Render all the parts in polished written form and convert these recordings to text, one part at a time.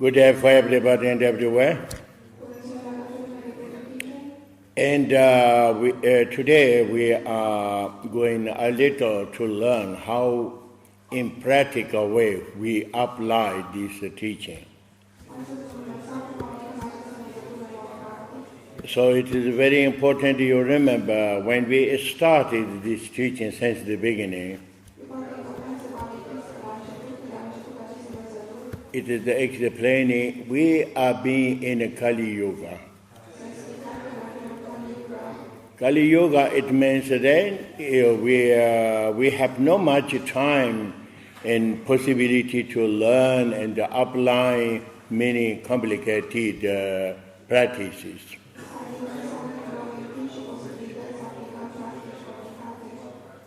Good day for everybody and everywhere. And today we are going a little to learn how, in practical way, we apply this teaching. So it is very important you remember when we started this teaching since the beginning, it is explaining we are being in Kali Yuga. Kali Yuga, it means that we have no much time and possibility to learn and apply many complicated practices.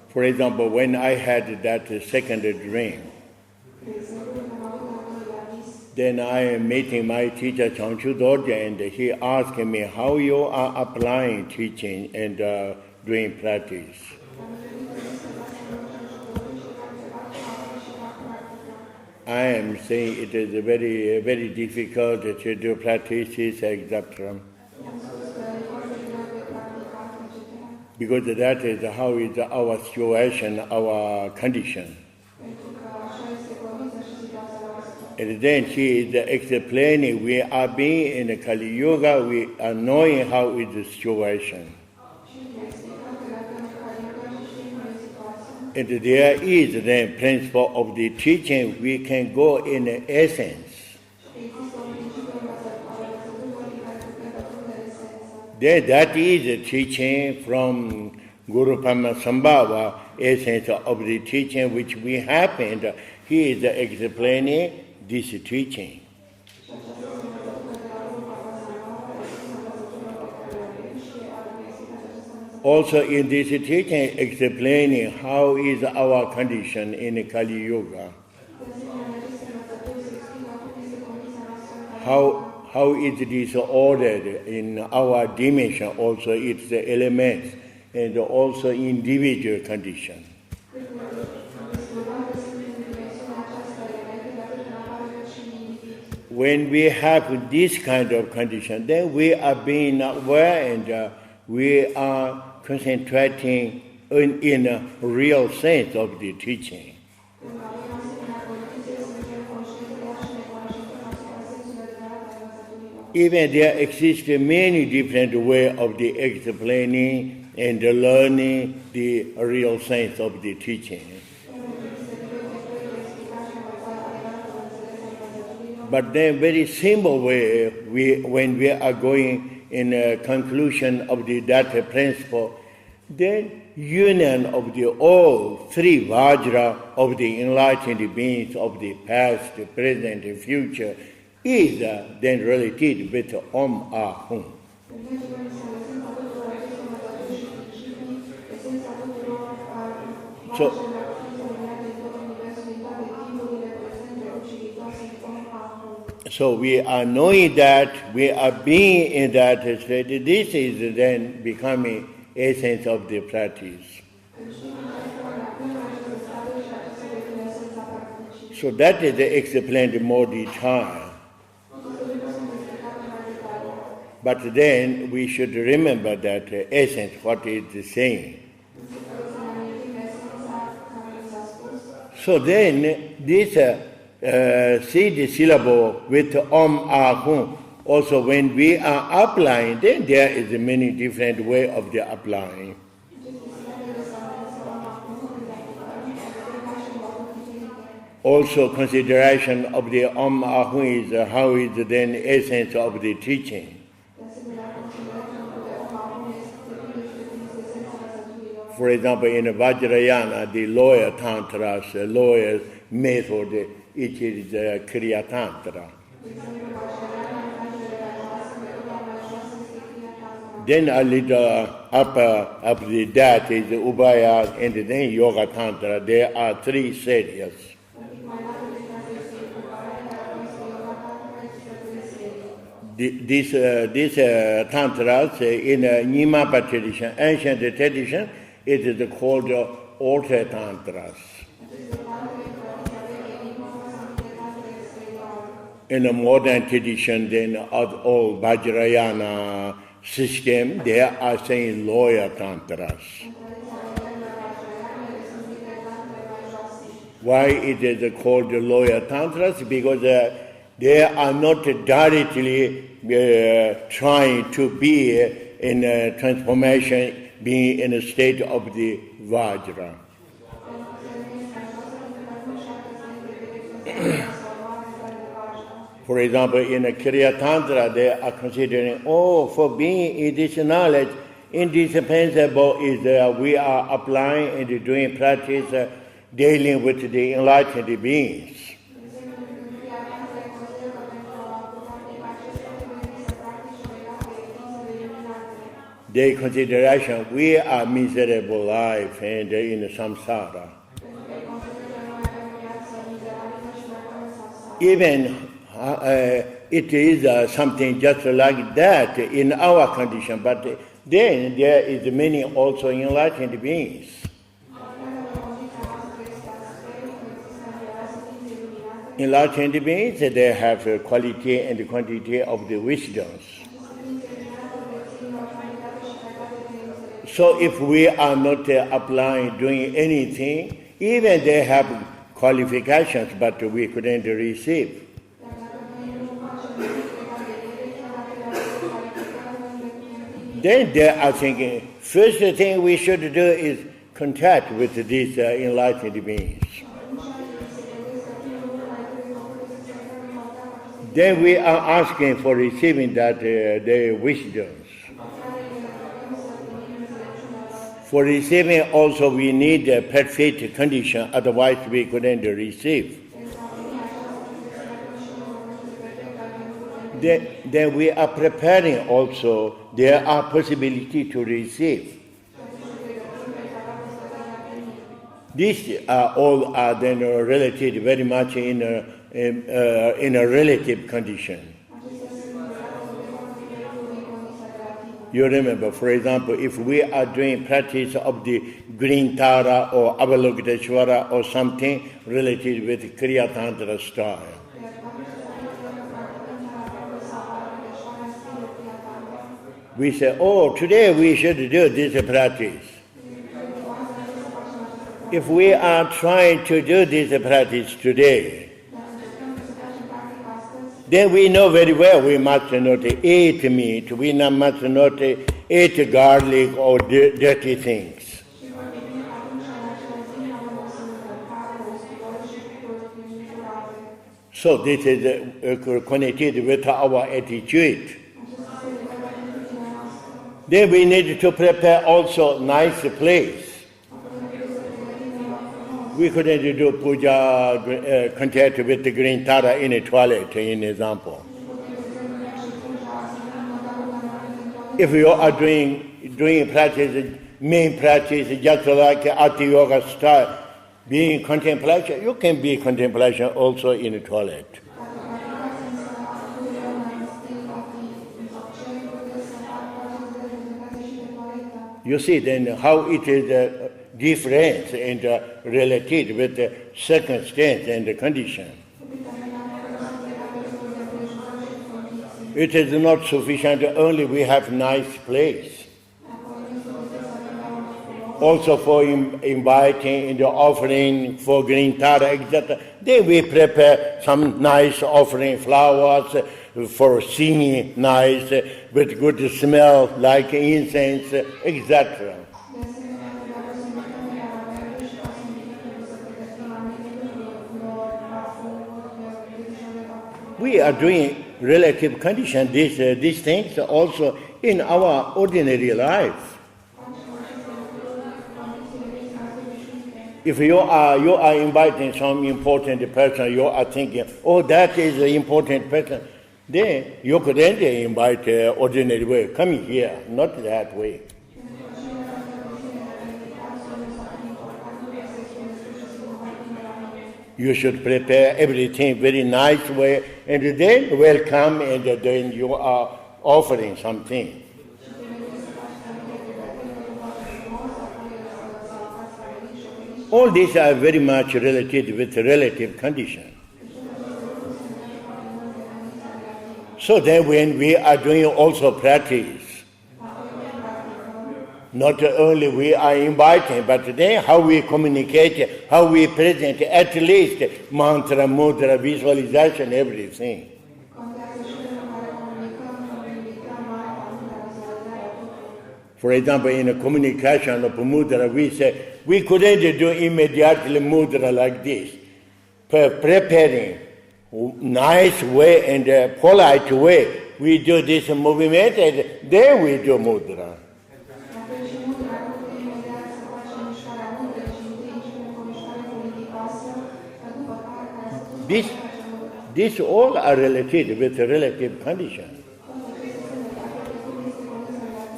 For example, when I had that second dream, then I am meeting my teacher, Changchu Dorje, and he asked me how you are applying teaching and doing practice. I am saying it is very, very difficult to do practices, etc. Because that is how is our situation, our condition. And then she is explaining we are being in Kali Yuga, we are knowing how is the situation. And there is the principle of the teaching, we can go in essence. Then that is the teaching from Guru Padmasambhava, essence of the teaching which we have, and he is explaining this teaching. Also in this teaching explaining how is our condition in Kali Yuga. How is this ordered in our dimension, also its elements, and also individual condition. When we have this kind of condition, then we are being aware and we are concentrating in a real sense of the teaching. Even there exist many different ways of the explaining and learning the real sense of the teaching. But then very simple way, when we are going in a conclusion of the data principle, then union of the all three Vajra of the enlightened beings of the past, present, and future is then related with Om Ahum. So we are knowing that, we are being in that state. This is then becoming essence of the practice. So that is explained more detail. But then we should remember that essence, what it is saying. So then this seed syllable with Om Ahum, also when we are applying, then there is many different way of the applying. Also consideration of the Om Ahum is how is then essence of the teaching. For example, in Vajrayana, the lower tantras, lower method, it is Kriya Tantra. Then a little up that is Ubaya, and then Yoga Tantra. There are three series. This tantras in Nyingma tradition, ancient tradition, it is called altar tantras. in a modern tradition, then all Vajrayana system, they are saying lower tantras. Why it is called lower tantras? Because they are not directly trying to be in a transformation, being in a state of the Vajra. For example, in a Kriya Tantra, they are considering, for being in this knowledge, indispensable is we are applying and doing practice dealing with the enlightened beings. Their consideration, we are miserable life and in samsara. Even it is something just like that in our condition, but then there is many also enlightened beings. Enlightened beings, they have quality and quantity of the wisdoms. So if we are not applying, doing anything, even they have qualifications, but we couldn't receive. Then they are thinking, first thing we should do is contact with these enlightened beings. Then we are asking for receiving that their wisdoms. For receiving also we need a perfect condition, otherwise we couldn't receive. Then we are preparing also, there are possibility to receive. These all are then related very much in a relative condition. You remember, for example, if we are doing practice of the Green Tara or Avalokiteshvara or something related with Kriya Tantra style. We say, today we should do this practice. If we are trying to do this practice today, then we know very well we must not eat meat, we must not eat garlic or dirty things. So this is connected with our attitude. Then we need to prepare also nice place. We couldn't do puja contact with the green tara in a toilet, in example. If you are doing practice, main practice, just like Ati Yoga style, being contemplation, you can be contemplation also in a toilet. You see then how it is different and related with the circumstance and the condition. It is not sufficient only we have nice place. Also for inviting in the offering for green tara, etc. Then we prepare some nice offering flowers for singing nice, with good smell like incense, etc. We are doing relative condition, these things also in our ordinary life. If you are inviting some important person, you are thinking, that is an important person, then you couldn't invite ordinary way. Come here, not that way. You should prepare everything very nice way, and then welcome, and then you are offering something. All these are very much related with relative condition. So then when we are doing also practice, not only we are inviting, but then how we communicate, how we present, at least mantra, mudra, visualization, everything. For example, in a communication of mudra, we say, we couldn't do immediately mudra like this. Preparing nice way and polite way, we do this movement and then we do mudra. This all are related with relative condition.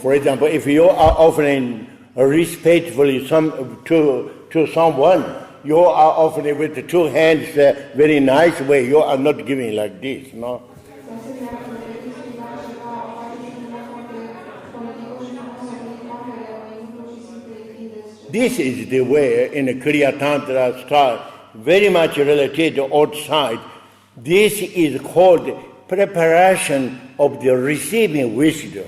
For example, if you are offering respectfully to someone, you are offering with two hands very nice way. You are not giving like this, no? This is the way in the Kriya Tantra style, very much related to outside. This is called preparation of the receiving wisdom.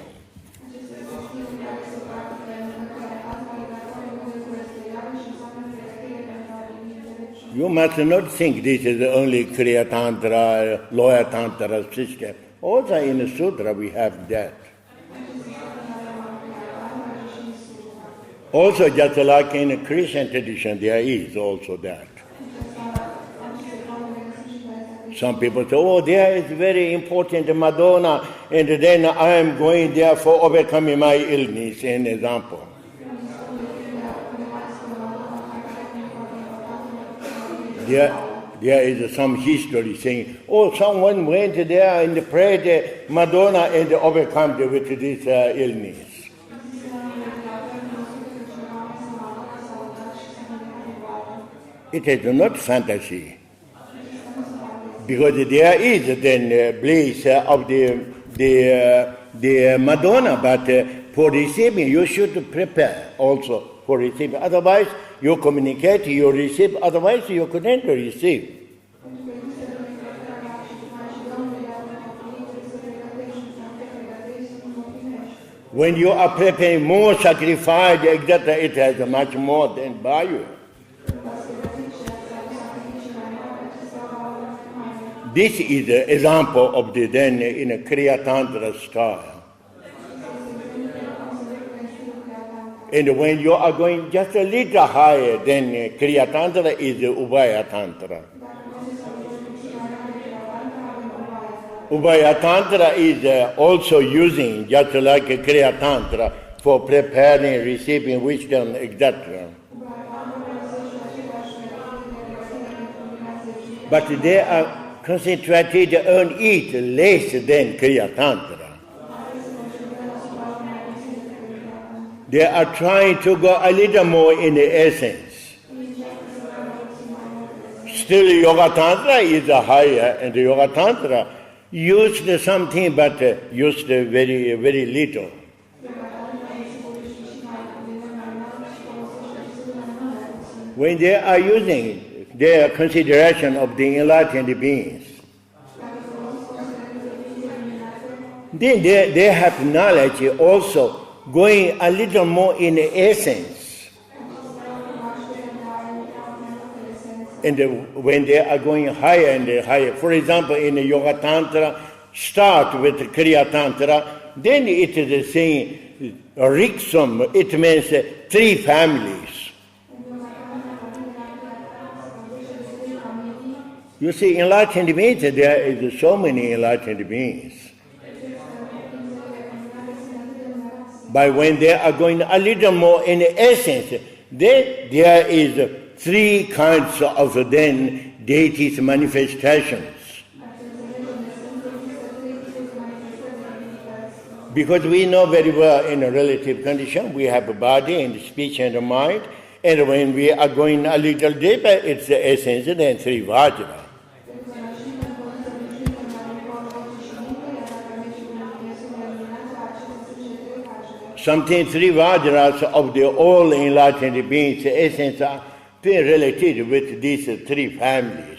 You must not think this is only Kriya Tantra, Loya Tantra system. Also in the Sutra we have that. Also just like in the Christian tradition there is also that. Some people say, oh, there is very important Madonna, and then I am going there for overcoming my illness, an example. There is some history saying, oh, someone went there and prayed Madonna and overcome with this illness. It is not fantasy. Because there is then bliss of the Madonna, but for receiving you should prepare also for receiving. Otherwise you communicate, you receive, otherwise you couldn't receive. When you are preparing more sacrifice, etc., it has much more than value. This is an example of the then in a Kriya Tantra style. And when you are going just a little higher, then Kriya Tantra is Ubhaya Tantra. Ubhaya Tantra is also using, just like Kriya Tantra, for preparing, receiving wisdom, etc. But they are concentrated on it less than Kriya Tantra. They are trying to go a little more in the essence. Still Yoga Tantra is higher, and the Yoga Tantra used something but used very, very little. When they are using their consideration of the enlightened beings, then they have knowledge also going a little more in the essence. And when they are going higher and higher, for example, in the Yoga Tantra, start with Kriya Tantra, then it is saying Riksum, it means 3 families. You see, enlightened beings, there is so many enlightened beings. But when they are going a little more in essence, then there is 3 kinds of then deities manifestations. Because we know very well in a relative condition, we have a body and speech and a mind, and when we are going a little deeper, it's the essence and then 3 Vajra. Something 3 Vajras of the all enlightened beings, the essence are related with these 3 families.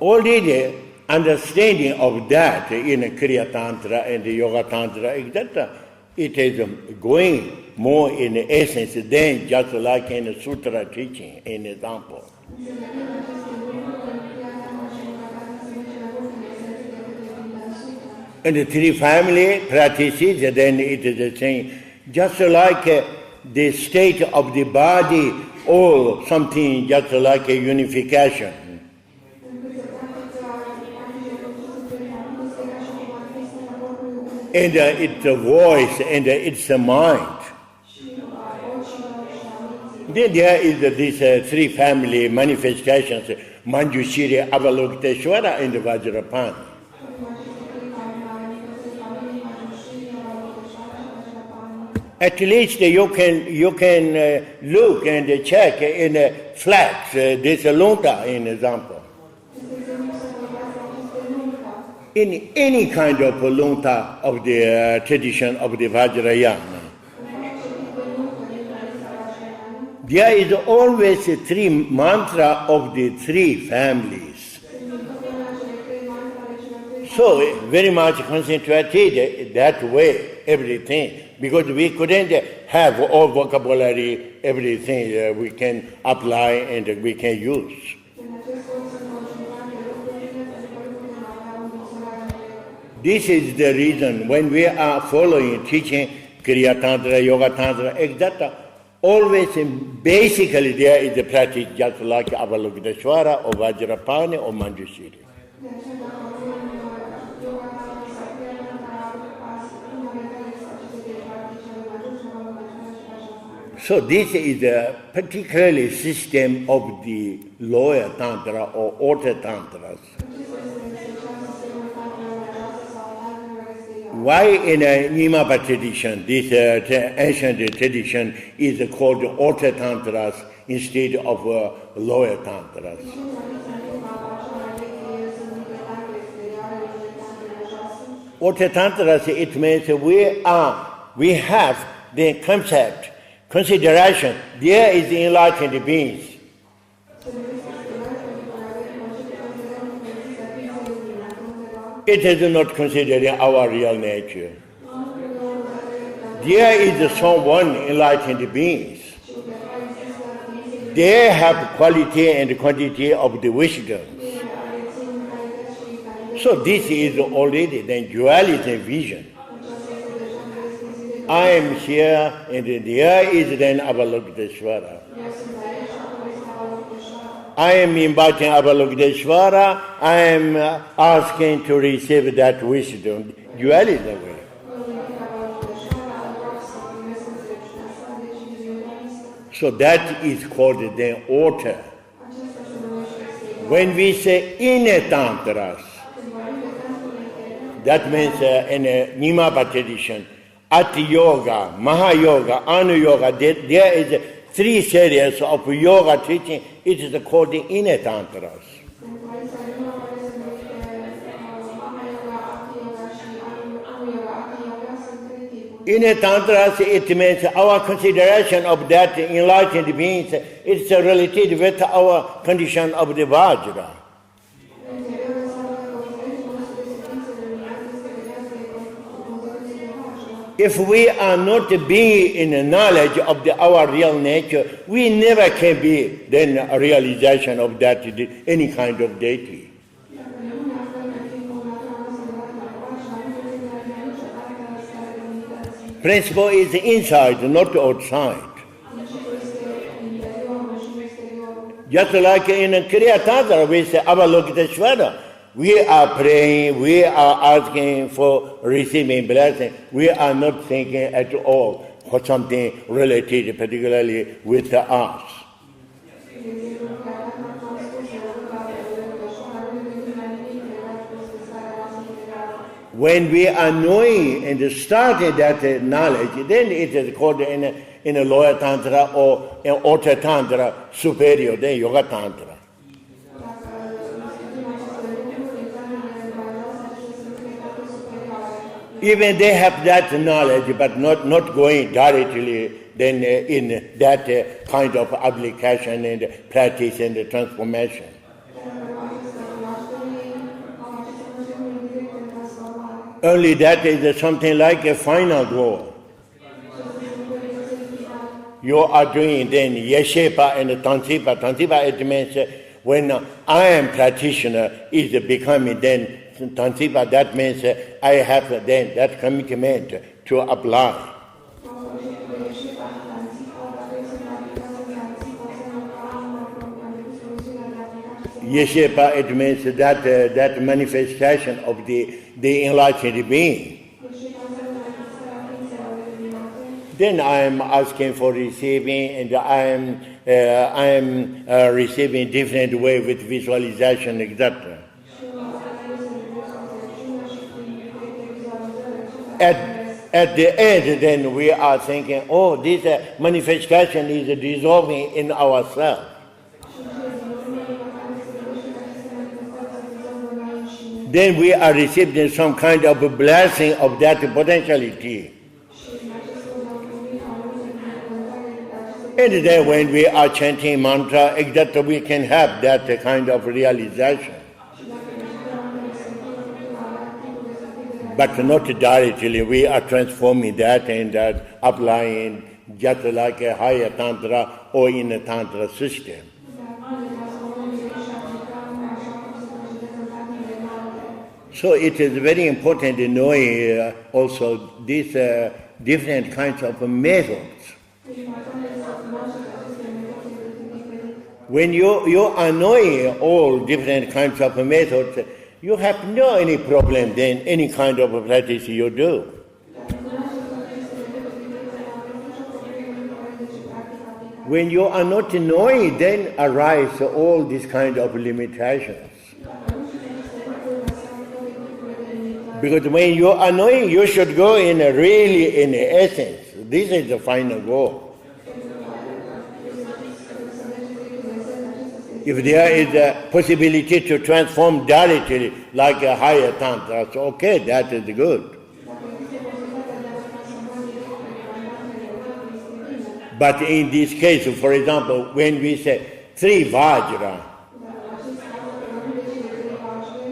already understanding of that in Kriya Tantra and Yoga Tantra, etc., it is going more in essence than just like in Sutra teaching, an example. And the three family practices, then it is the same. Just like the state of the body or something just like a unification. And it's a voice and it's a mind. Then there is these three family manifestations, Manjushri, Avalokiteshvara, and Vajrapani. At least you can look and check in flags, this lunta, in example. In any kind of lunta of the tradition of the Vajrayana, there is always three mantra of the three families. So very much concentrated that way, everything, because we couldn't have all vocabulary, everything we can apply and we can use. This is the reason when we are following teaching Kriya Tantra, Yoga Tantra, etc., always basically there is a practice just like Avalokiteshvara or Vajrapani or Manjushri. So this is a particularly system of the lower Tantra or Altar Tantras. Why in a Nimapa tradition, this ancient tradition is called Altar Tantras instead of lower Tantras? Altar Tantras, it means we have the concept, consideration, there is enlightened beings. It is not considered our real nature. There is someone enlightened beings. They have quality and quantity of the wisdom. So this is already the duality vision. I am here and there is then Avalokiteshvara. I am inviting Avalokiteshvara, I am asking to receive that wisdom, duality way. So that is called the altar. When we say inner tantras, that means in a Nimapa tradition, Ati Yoga, Mahayoga, Anu Yoga, there is three series of yoga teaching. It is called the inner tantras. Inner tantras, it means our consideration of that enlightened beings, it's related with our condition of the Vajra. If we are not being in the knowledge of our real nature, we never can be then a realization of that any kind of deity. Principle is inside, not outside. Just like in Kriya Tantra, we say Avalokiteshvara. We are praying, we are asking for receiving blessing. We are not thinking at all for something related particularly with us. When we are knowing and starting that knowledge, then it is called in a lower tantra or in altar tantra superior, then yoga tantra. Even they have that knowledge, but not going directly then in that kind of application and practice and transformation. Only that is something like a final goal. You are doing then Yeshepa and Tansipa. Tansipa, it means when I am practitioner is becoming then Tansipa, that means I have then that commitment to apply. Yeshepa, it means that manifestation of the enlightened being. Then I am asking for receiving, and I am receiving different way with visualization, etc. At the end, then we are thinking, oh, this manifestation is dissolving in ourselves. Then we are receiving some kind of a blessing of that potentiality. And then when we are chanting mantra, exactly we can have that kind of realization. But not directly, we are transforming that and applying just like a higher tantra or in a tantra system. So it is very important to know also these different kinds of methods. When you are knowing all different kinds of methods, you have no any problem then any kind of practice you do. When you are not knowing, then arise all these kind of limitations. Because when you are knowing, you should go in really in essence. This is the final goal. If there is a possibility to transform directly like a higher tantra, so okay, that is good. But in this case, for example, when we say three Vajra,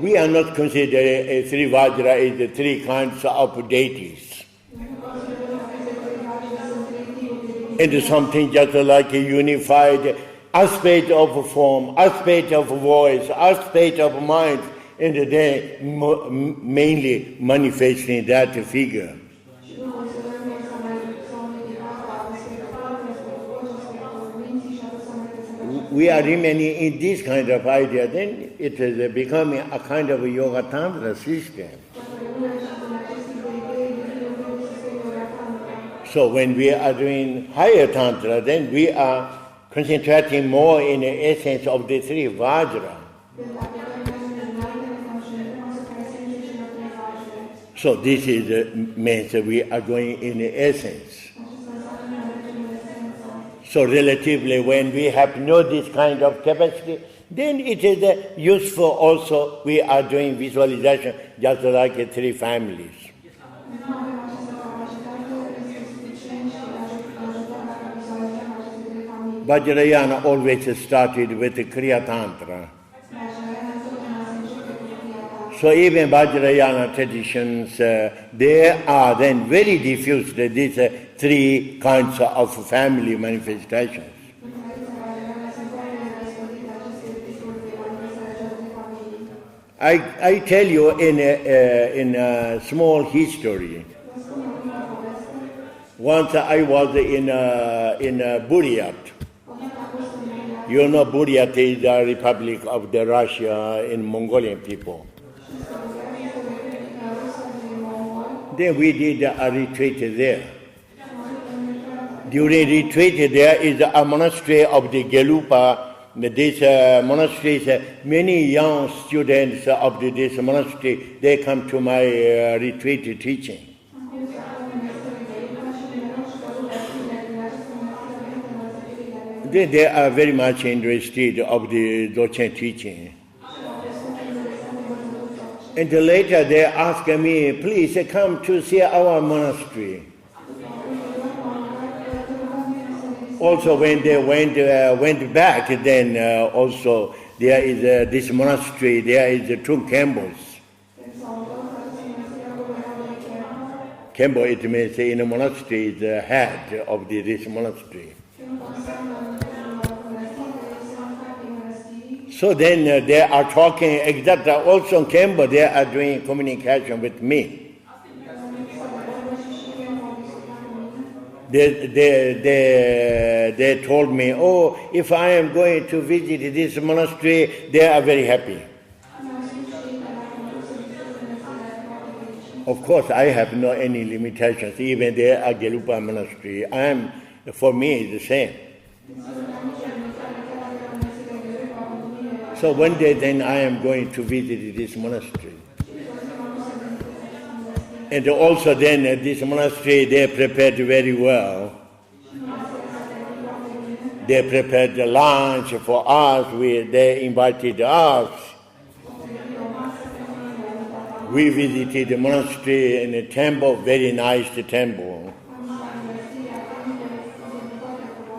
we are not considering a three Vajra is the three kinds of deities. It is something just like a unified aspect of form, aspect of voice, aspect of mind, and then mainly manifesting that figure. We are remaining in this kind of idea, then it is becoming a kind of a yoga tantra system. So when we are doing higher tantra, then we are concentrating more in the essence of the three Vajra. So this means we are going in the essence. So relatively, when we have no this kind of capacity, then it is useful also. We are doing visualization just like three families. Vajrayana always started with the Kriya Tantra. So even Vajrayana traditions, they are then very diffused, these three kinds of family manifestations. I tell you in a small history. Once I was in Buryat. You know, Buryat is the Republic of the Russia in Mongolian people. Then we did a retreat there. During retreat, there is a monastery of the Gelupa. This monastery, many young students of this monastery, they come to my retreat teaching. They are very much interested of the Dzogchen teaching. And later they asked me, please come to see our monastery. Also when they went back, then also there is this monastery, there is two campus. Kempo, it means in a monastery, the head of this monastery. So then they are talking exactly, also Kempo, they are doing communication with me. They told me, oh, if I am going to visit this monastery, they are very happy. Of course, I have no any limitations, even there are Gelupa monastery. For me, it's the same. So one day then I am going to visit this monastery. And also then this monastery, they prepared very well. They prepared the lunch for us. They invited us. We visited the monastery and the temple, very nice temple.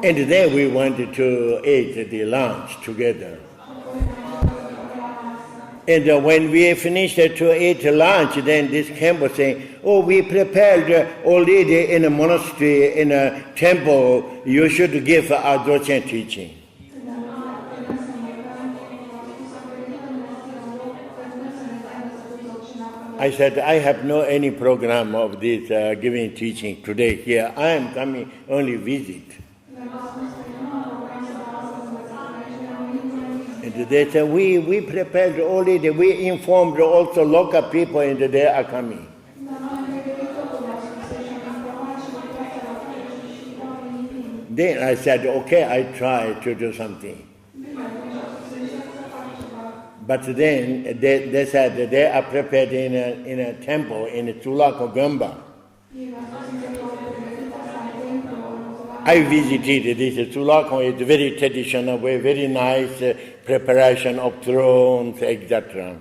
And then we went to eat the lunch together. And when we finished to eat lunch, then this camp was saying, oh, we prepared already in a monastery, in a temple, you should give our Dzogchen teaching. I said, I have no any program of this giving teaching today here. I am coming only visit. And they said, we prepared already, we informed also local people and they are coming. Then I said, okay, I try to do something. But then they said that they are prepared in a temple in Tulako Gamba. I visited this Tulako. It's very traditional way, very nice preparation of thrones, etc.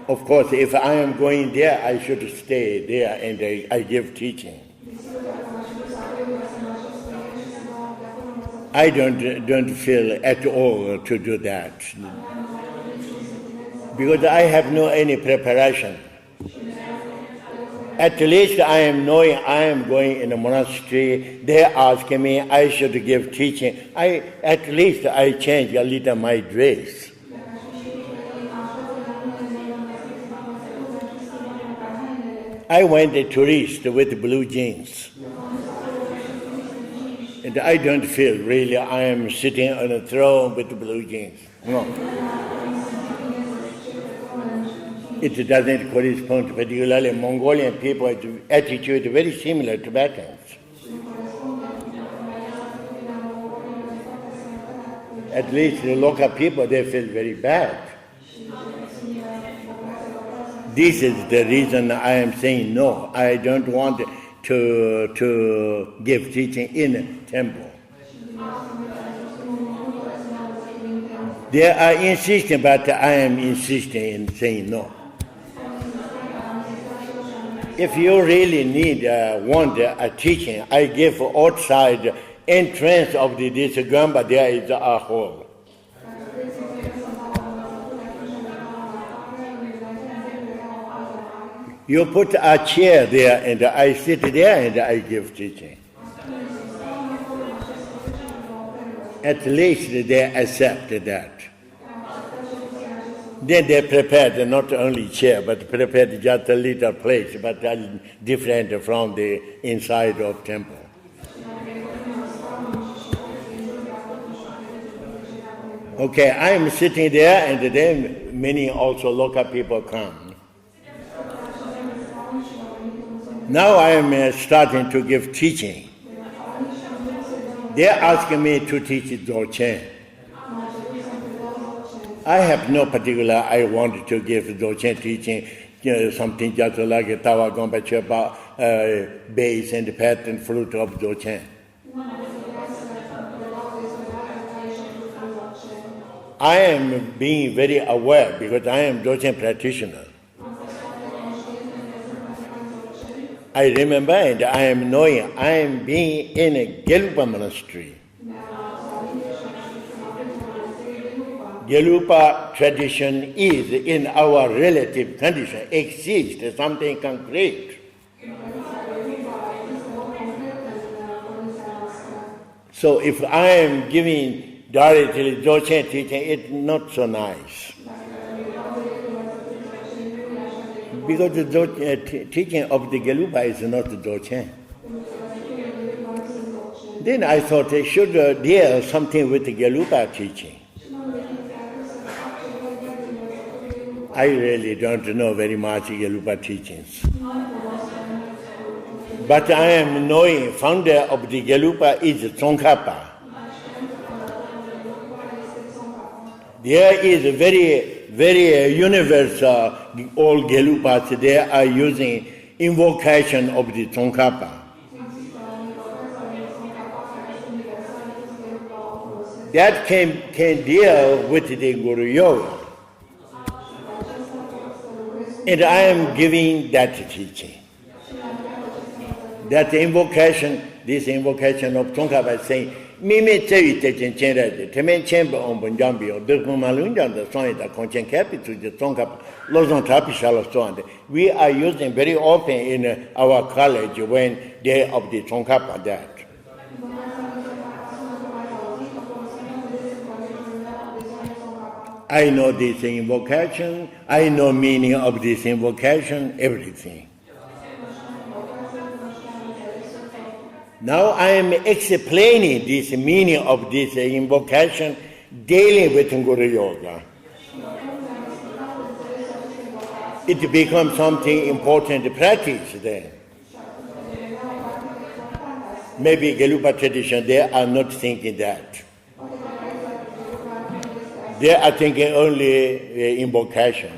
Of course, if I am going there, I should stay there and I give teaching. I don't feel at all to do that because I have no any preparation. At least I am knowing I am going in a monastery. They ask me I should give teaching. At least I change a little my dress. I went a tourist with blue jeans. And I don't feel really I am sitting on a throne with blue jeans. No. It doesn't correspond, particularly Mongolian people's attitude very similar to Tibetans. At least the local people, they feel very bad. This is the reason I am saying no. I don't want to give teaching in a temple. They are insisting, but I am insisting in saying no. If you really want a teaching, I give outside entrance of this Gamba, there is a hall. You put a chair there and I sit there and I give teaching. At least they accept that. Then they prepared not only chair, but prepared just a little place, but different from the inside of temple. Okay, I am sitting there, and then many also local people come. Now I am starting to give teaching. They are asking me to teach Dzogchen. I have no particular, I want to give Dzogchen teaching, something just like Tawa Gompa Chepa, base and pattern fruit of Dzogchen. I am being very aware because I am Dzogchen practitioner. I remember and I am knowing I am being in a Gelpa monastery. Gelupa tradition is in our relative condition, exists something concrete. So if I am giving directly Dzogchen teaching, it's not so nice. Because the teaching of the Gelupa is not Dzogchen. Then I thought I should deal something with the Gelupa teaching. I really don't know very much Gelupa teachings. But I am knowing founder of the Gelupa is Tsongkhapa. There is a very universal, all Gelupas, they are using invocation of the Tsongkhapa. That can deal with the Guru Yoga. And I am giving that teaching. That invocation, this invocation of Tsongkhapa is saying, Mimi Tsevi Techen Chenrade, Temen Chenpa on Bunjambio, Durkumalunjan, the song that Conchen Capital, the Tsongkhapa, Lozon Trapishala Swande. We are using very often in our college when day of the Tsongkhapa that. I know this invocation, I know meaning of this invocation, everything. Now I am explaining this meaning of this invocation daily with Guru Yoga. It becomes something important practice then. Maybe Gelupa tradition, they are not thinking that. They are thinking only invocation.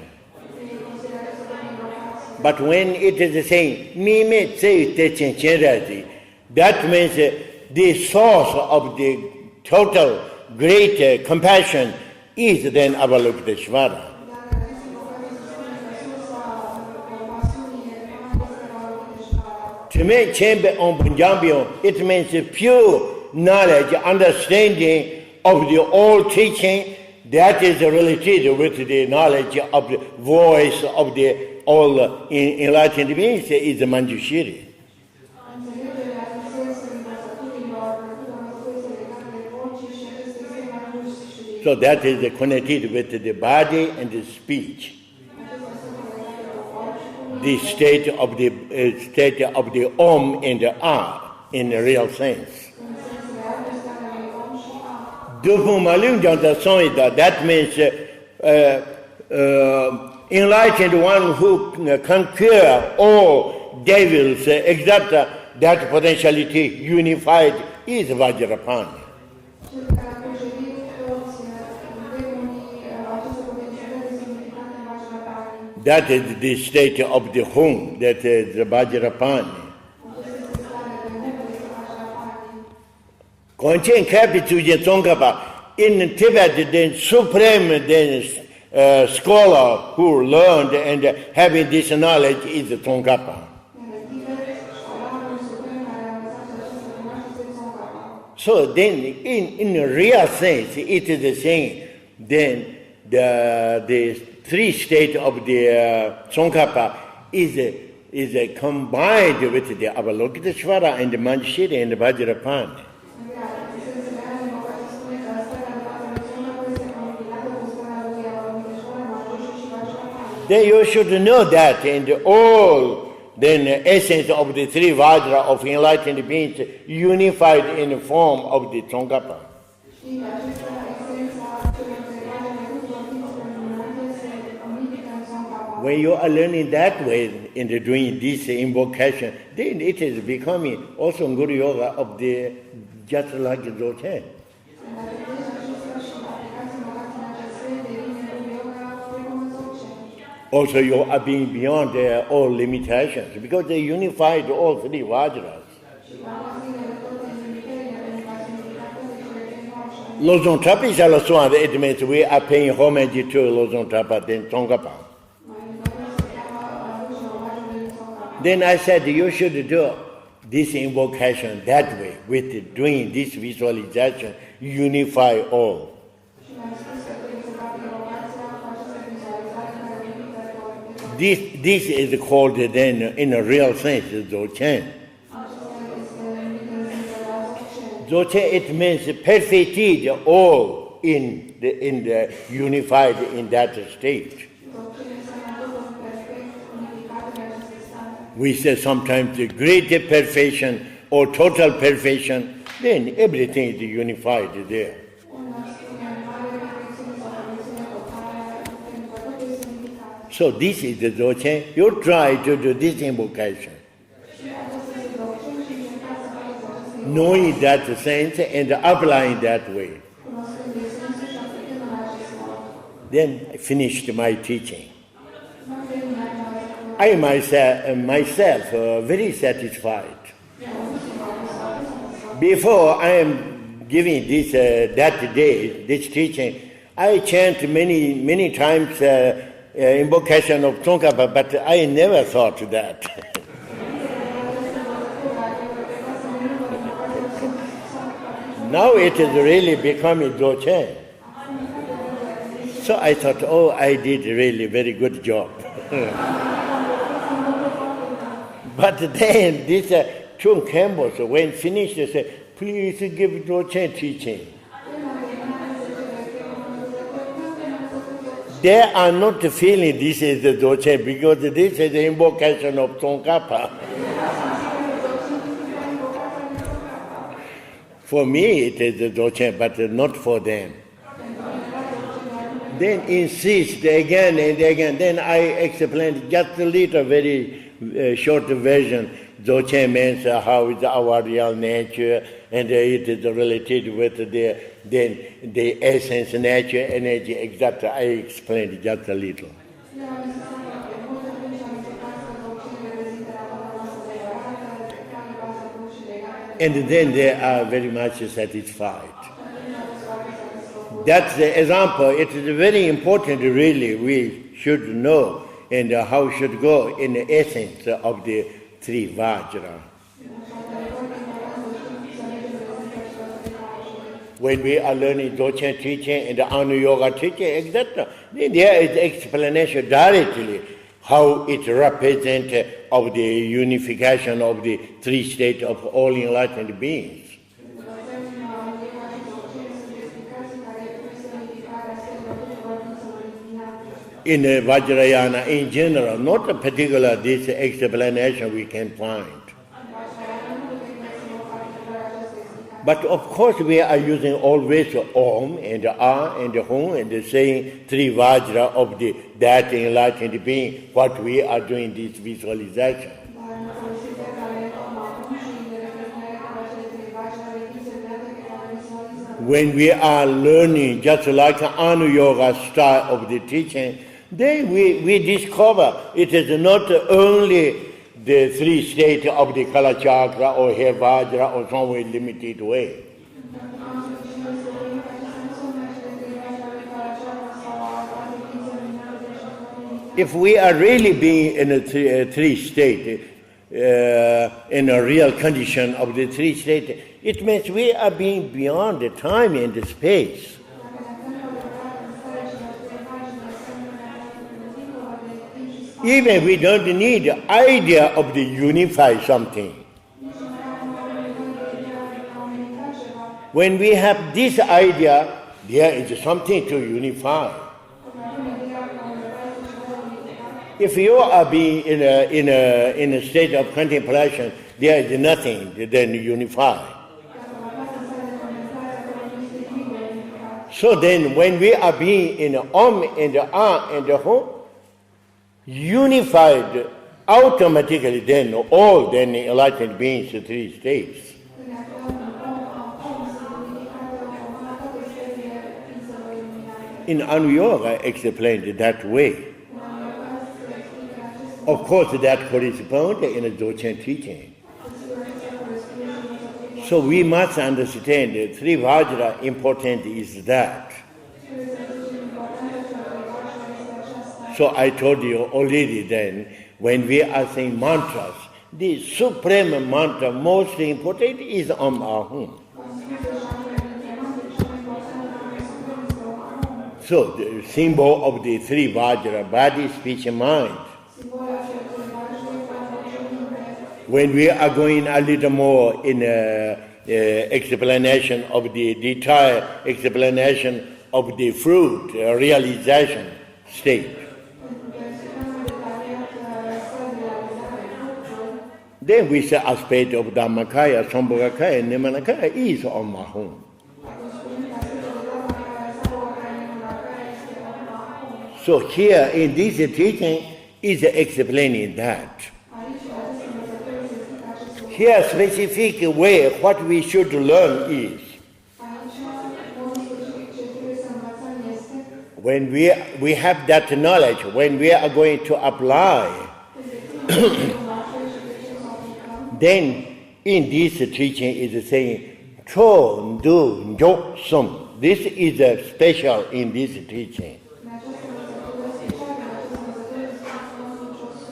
But when it is saying, Mime Tse Techen Chenrati, that means the source of the total great compassion is then Avalokiteshvara. To me, Chembe on Punjambio, it means pure knowledge, understanding of the all teaching that is related with the knowledge of the voice of the all enlightened beings is the Manjushri. So that is connected with the body and the speech. The state of the Om and the Ah in the real sense. That means enlightened one who conquer all devils, except that potentiality unified is Vajrapani. That is the state of the home, that is the Vajrapani. Conchen Kapituja Tsongkhapa, in Tibet, the supreme scholar who learned and having this knowledge is Tsongkhapa. So then, in a real sense, it is the same. Then the three states of the Tsongkhapa is combined with the Avalokiteshvara and the Manjushri and the Vajrapani. Then you should know that in the all then essence of the three Vajra of enlightened beings unified in the form of the Tsongkhapa. When you are learning that way in doing this invocation, then it is becoming also Guru Yoga of the just like Dzogchen. Also, you are being beyond all limitations because they unified all three Vajras. Lozon Trapa is also, it means we are paying homage to Lozon Trapa, then Tsongkhapa. Then I said you should do this invocation that way, with doing this visualization, unify all. this is called then, in a real sense, Dzogchen. Dzogchen, it means perfected all in the unified in that state. We say sometimes the great perfection or total perfection, then everything is unified there. So this is the Dzogchen. You try to do this invocation, knowing that sense and applying that way. Then I finished my teaching. I myself very satisfied. Before I am giving this that day this teaching, I chant many times invocation of Tsongkhapa, but I never thought that. Now it is really becoming Dzogchen. So I thought, I did really very good job. But then this Chung Khenpo, when finished, they said, please give Dzogchen teaching. They are not feeling this is the Dzogchen because this is the invocation of Tsongkhapa. For me, it is the Dzogchen, but not for them. Then insist again and again. Then I explained just a little, very short version. Dzogchen means how is our real nature, and it is related with the essence, nature, energy, exactly. I explained just a little. And then they are very much satisfied. That's the example. It is very important, really. We should know and how should go in the essence of the three Vajra. When we are learning Dzogchen teaching and Anu Yoga teaching, etc., there is explanation directly how it represents of the unification of the three states of all enlightened beings. In Vajrayana in general, not a particular this explanation we can find. But of course we are using always Om and Ah and Hum and saying three Vajra of that enlightened being, what we are doing this visualization. When we are learning just like Anu Yoga style of the teaching, then we discover it is not only the three states of the Kala Chakra or Hair Vajra or some way limited way. If we are really being in a three state, in a real condition of the three states, it means we are being beyond the time and the space. Even we don't need the idea of the unify something. When we have this idea, there is something to unify. If you are being in a state of contemplation, there is nothing to then unify. So then, when we are being in Om and the Ah and the Hum, unified automatically, then all then enlightened beings, the three states. In Anu Yoga, explained that way. Of course, that corresponds in a Dzogchen teaching. So we must understand that three Vajra important is that. So I told you already then, when we are saying mantras, the supreme mantra, most important is Om Ahum. So the symbol of the three Vajra, body, speech, and mind. when we are going a little more in explanation of the detailed explanation of the fruit realization state. Then we say aspect of Dhammakaya, Sambhogakaya, Nimanakaya is on my own. So here in this teaching is explaining that. Here specific way what we should learn is when we have that knowledge, when we are going to apply, then in this teaching is saying, Cho, Do, Jo, Sum. This is special in this teaching.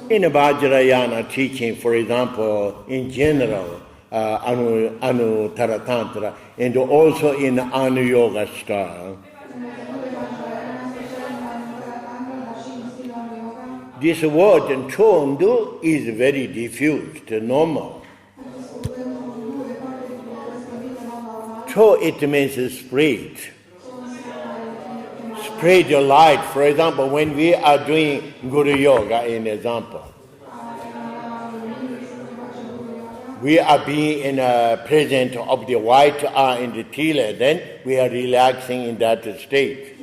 In Vajrayana teaching, for example, in general, Anuttara Tantra, and also in Anu Yoga style, this word Chondu is very diffused, normal. Cho, it means spread. Spread your light. For example, when we are doing Guru Yoga, in example, we are being in a present of the white eye in the tila, then we are relaxing in that state.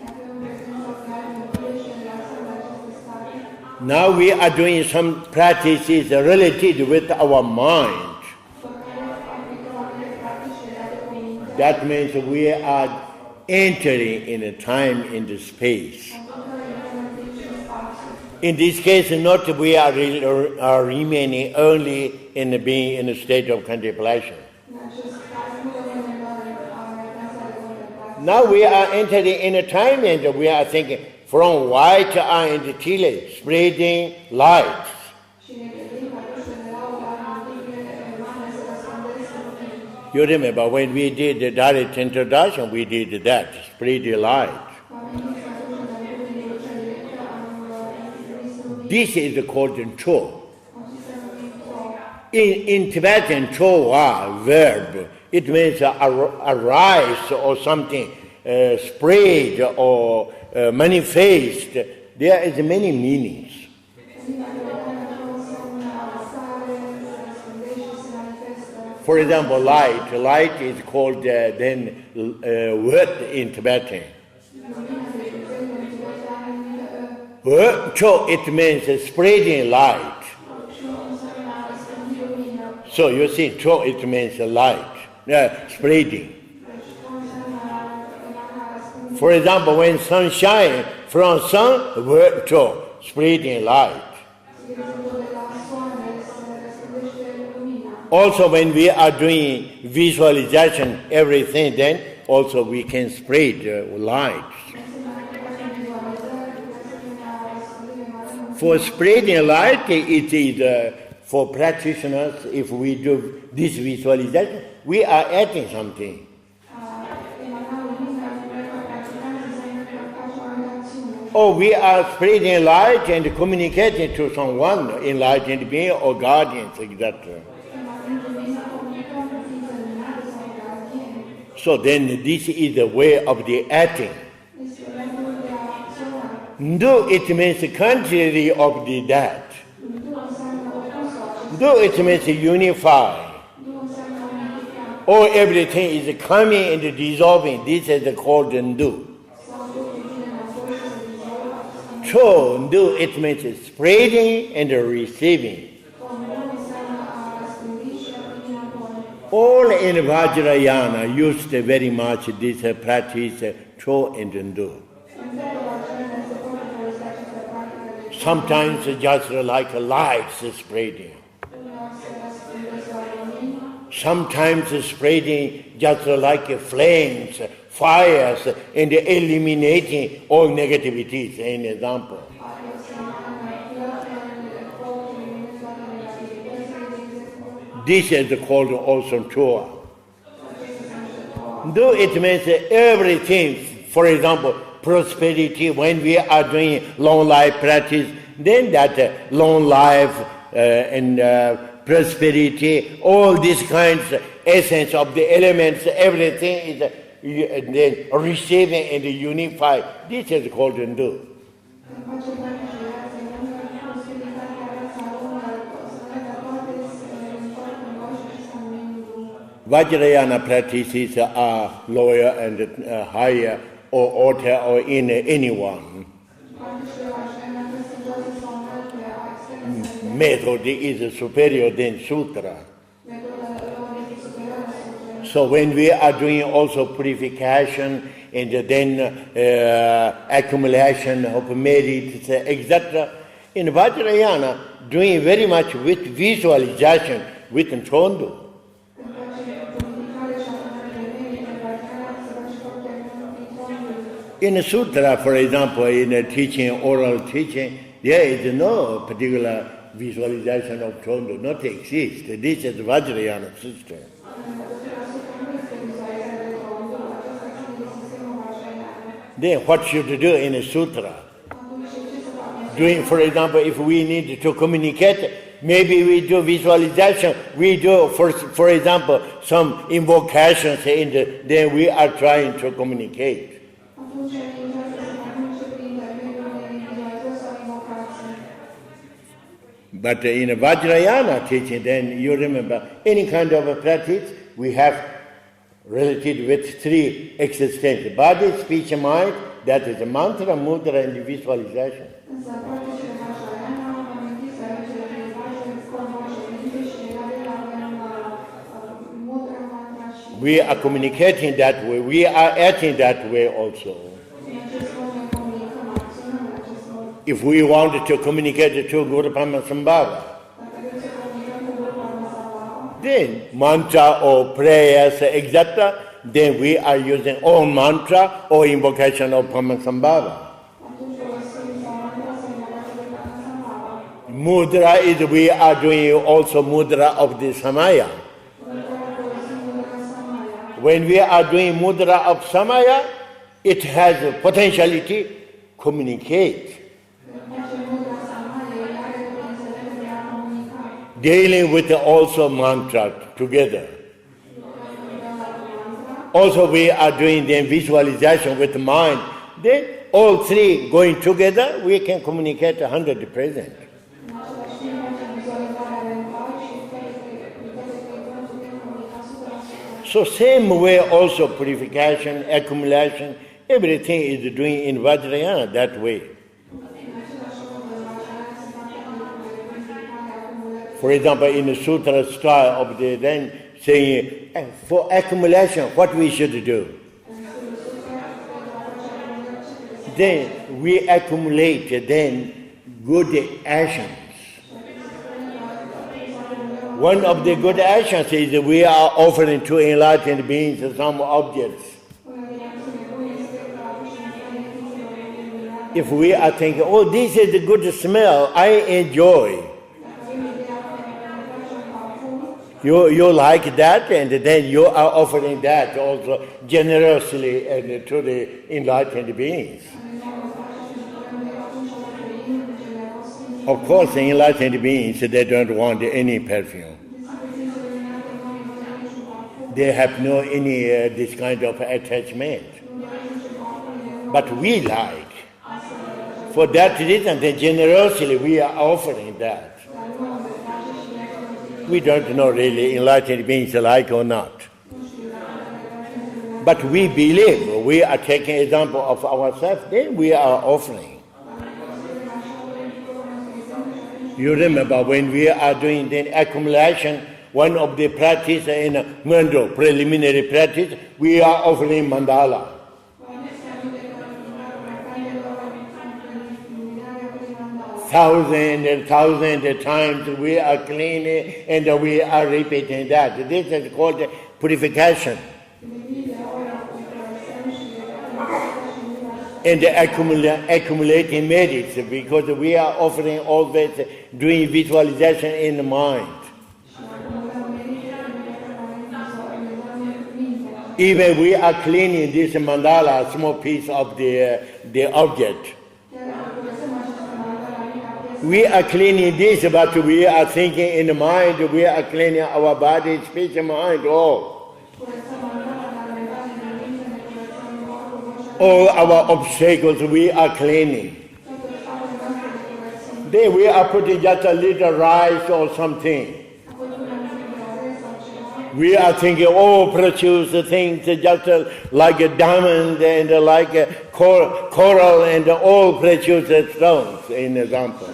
Now we are doing some practices related with our mind. That means we are entering in a time, in the space. In this case, not we are remaining only in being in a state of contemplation. Now we are entering in a time and we are thinking from white eye and tile, spreading light. You remember when we did the direct introduction, we did that, spread the light. This is called Cho. In Tibetan, Cho verb, it means arise or something, spread or manifest. There is many meanings. For example, light. Light is called then word in Tibetan. Cho, it means spreading light. So you see, Cho, it means light, spreading. For example, when sun shines, from sun, word Cho, spreading light. Also, when we are doing visualization, everything, then also we can spread light. For spreading light, it is for practitioners, if we do this visualization, we are adding something. Or we are spreading light and communicating to someone, enlightened being or guardians, etc. So then this is the way of the acting. Do, it means contrary of the that. Do, it means unify. Or everything is coming and dissolving. This is called do. Cho, do, it means spreading and receiving. All in Vajrayana used very much this practice, Cho and do. Sometimes just like lights spreading. Sometimes spreading just like flames, fires, and eliminating all negativities, an example. This is called also Chua. Do, it means everything, for example, prosperity, when we are doing long life practice, then that long life and prosperity, all these kinds of essence of the elements, everything is then receiving and unified. This is called Hindu. Vajrayana practices are lower and higher or alter or in anyone. Method is superior than sutra. So when we are doing also purification and then accumulation of merits, etc., in Vajrayana, doing very much with visualization, with Chondo. In a sutra, for example, in a teaching, oral teaching, there is no particular visualization of Chondo, not exist. This is Vajrayana system. Then what should do in a sutra? Doing, for example, if we need to communicate, maybe we do visualization, we do, for example, some invocations, and then we are trying to communicate. But in a Vajrayana teaching, then you remember, any kind of a practice, we have related with three existences: body, speech, and mind. That is a mantra, mudra, and visualization. We are communicating that way. We are acting that way also. If we wanted to communicate to Guru Padmasambhava, then mantra or prayers, etc., then we are using own mantra or invocation of Padmasambhava. Mudra is we are doing also mudra of the Samaya. When we are doing mudra of Samaya, it has a potentiality communicate. Dealing with also mantra together. Also we are doing the visualization with the mind. Then all three going together, we can communicate 100%. So same way also purification, accumulation, everything is doing in Vajrayana that way. For example, in the sutra style of the then saying, for accumulation, what we should do? Then we accumulate then good actions. One of the good actions is we are offering to enlightened beings some objects. If we are thinking, oh, this is a good smell, I enjoy. You like that, and then you are offering that also generously and to the enlightened beings. Of course, the enlightened beings, they don't want any perfume. They have no any this kind of attachment. But we like. For that reason, then generously we are offering that. We don't know really enlightened beings like or not. But we believe, we are taking example of ourselves, then we are offering. You remember when we are doing the accumulation, one of the practice in Mando, preliminary practice, we are offering mandala. Thousand times we are cleaning and we are repeating that. This is called purification. And accumulating merits, because we are offering always doing visualization in the mind. Even we are cleaning this mandala, small piece of the object. We are cleaning this, but we are thinking in the mind, we are cleaning our body, speech, and mind, all. All our obstacles we are cleaning. Then we are putting just a little rice or something. We are thinking, oh, precious things, just like a diamond and like a coral and all precious stones, in example.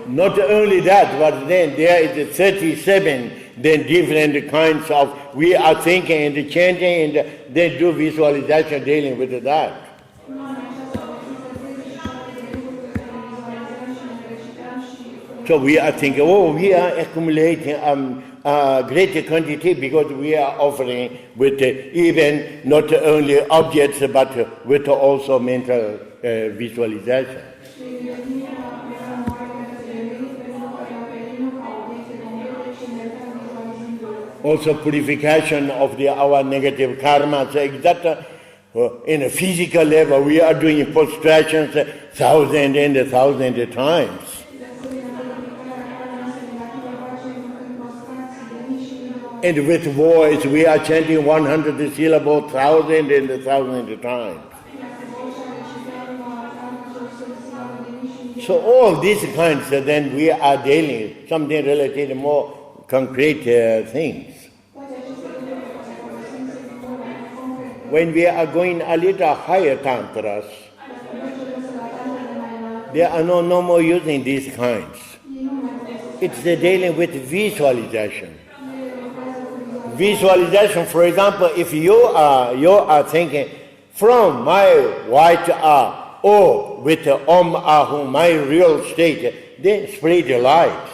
Not only that, but then there is 37 then different kinds of, we are thinking and chanting and then do visualization dealing with that. So we are thinking, oh, we are accumulating a greater quantity because we are offering with even not only objects but with also mental visualization. Also purification of our negative karma. So exactly in a physical level, we are doing prostrations 1,000 and 1,000 times. And with voice, we are chanting 100 syllables 1,000 and 1,000 times. So all these kinds, then we are dealing something related to more concrete things. When we are going a little higher tantras, there are no more using these kinds. It's dealing with visualization. Visualization, for example, if you are thinking from my white or with Om Ahum, my real state, then spread the light.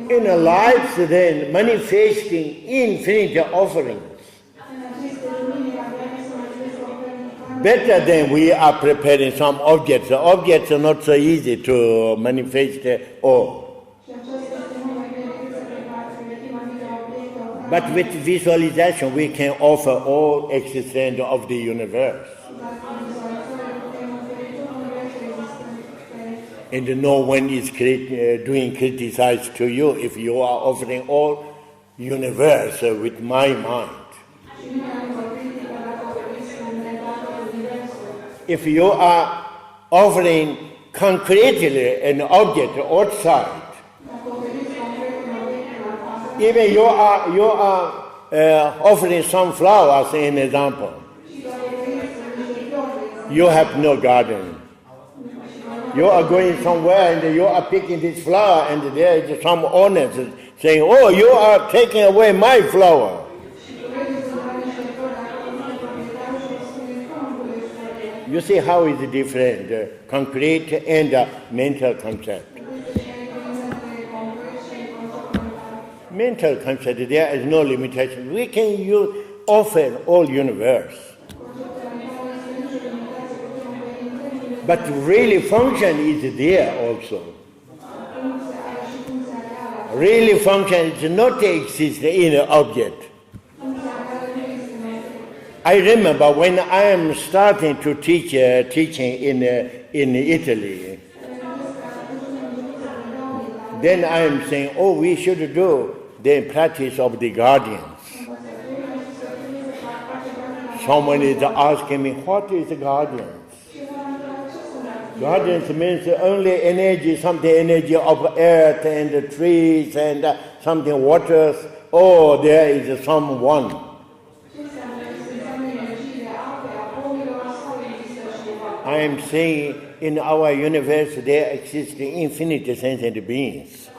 In the lives, then manifesting infinite offerings. Better than we are preparing some objects. The objects are not so easy to manifest all. But with visualization, we can offer all existence of the universe. And no one is doing criticize to you if you are offering all universe with my mind. If you are offering concretely an object outside, even you are offering some flowers, in example. You have no garden. You are going somewhere and you are picking this flower and there is some owner saying, oh, you are taking away my flower. You see how it's different, concrete and mental concept. Mental concept, there is no limitation. We can offer all universe. But really function is there also. Really function is not exist in an object. I remember when I am starting to teach teaching in Italy, then I am saying, oh, we should do the practice of the guardians. Someone is asking me, what is the guardians? Guardians means only energy, something energy of earth and the trees and something waters. Oh, there is someone. I am saying in our universe there exist infinite sentient beings.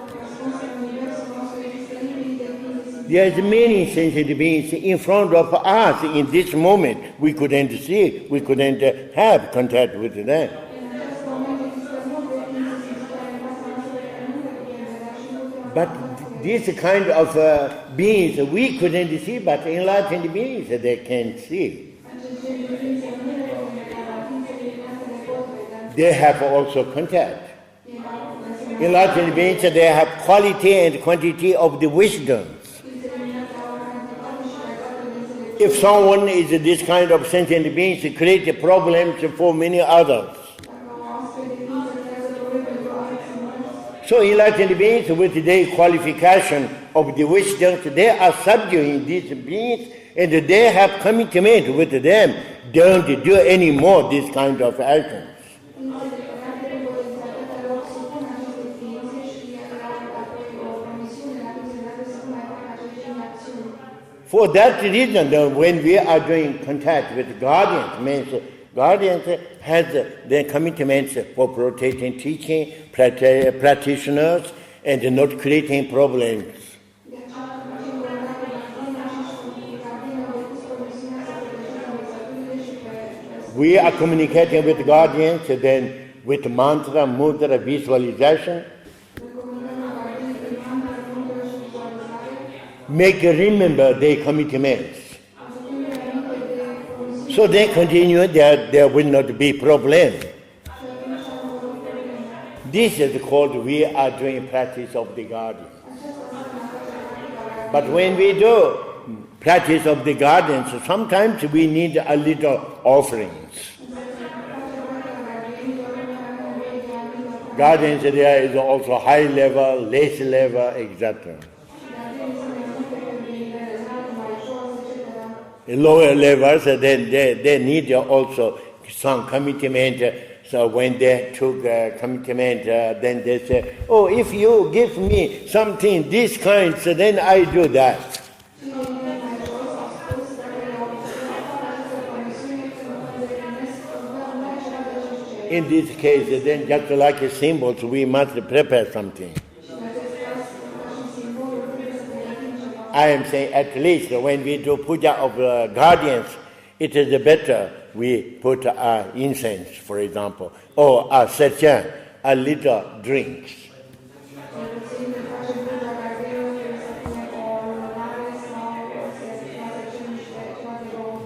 There is many sentient beings in front of us in this moment. We couldn't see, we couldn't have contact with them. But this kind of beings we couldn't see, but enlightened beings they can see. They have also contact. Enlightened beings, they have quality and quantity of the wisdoms. If someone is this kind of sentient beings, it creates problems for many others. So enlightened beings with their qualification of the wisdom, they are subduing these beings and they have commitment with them. Don't do any more this kind of actions. For that reason, when we are doing contact with guardians, means guardians has their commitments for protecting, teaching, practitioners, and not creating problems. We are communicating with guardians, then with mantra, mudra, visualization. Make remember their commitments. So they continue, there will not be problem. This is called we are doing practice of the guardian. But when we do practice of the guardians, sometimes we need a little offerings. Guardians, there is also high level, less level, etc. Lower levels, then they need also some commitment. So when they took commitment, then they say, oh, if you give me something this kind, so then I do that. In this case, then just like symbols, we must prepare something. I am saying at least when we do puja of guardians, it is better we put incense, for example, or a serchan, a little drinks.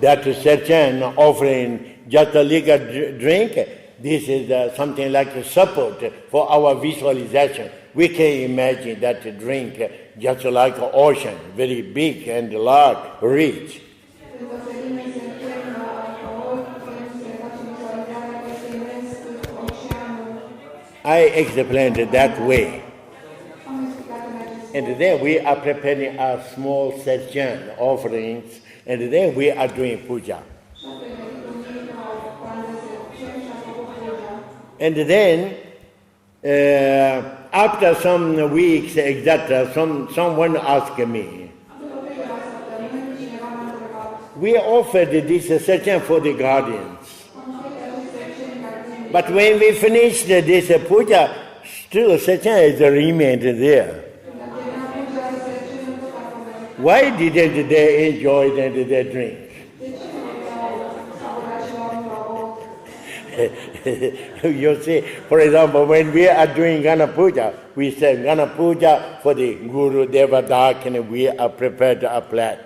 That serchan offering just a little drink, this is something like a support for our visualization. We can imagine that drink just like an ocean, very big and large, rich. I explained it that way. And then we are preparing a small serchan offerings, and then we are doing puja. And then, after some weeks, etc., someone asked me, we offered this serchan for the guardians. But when we finished this puja, still serchan is remained there. Why didn't they enjoy their drink? You see, for example, when we are doing Gana Puja, we say Gana Puja for the Guru Devada, and we are prepared a plate.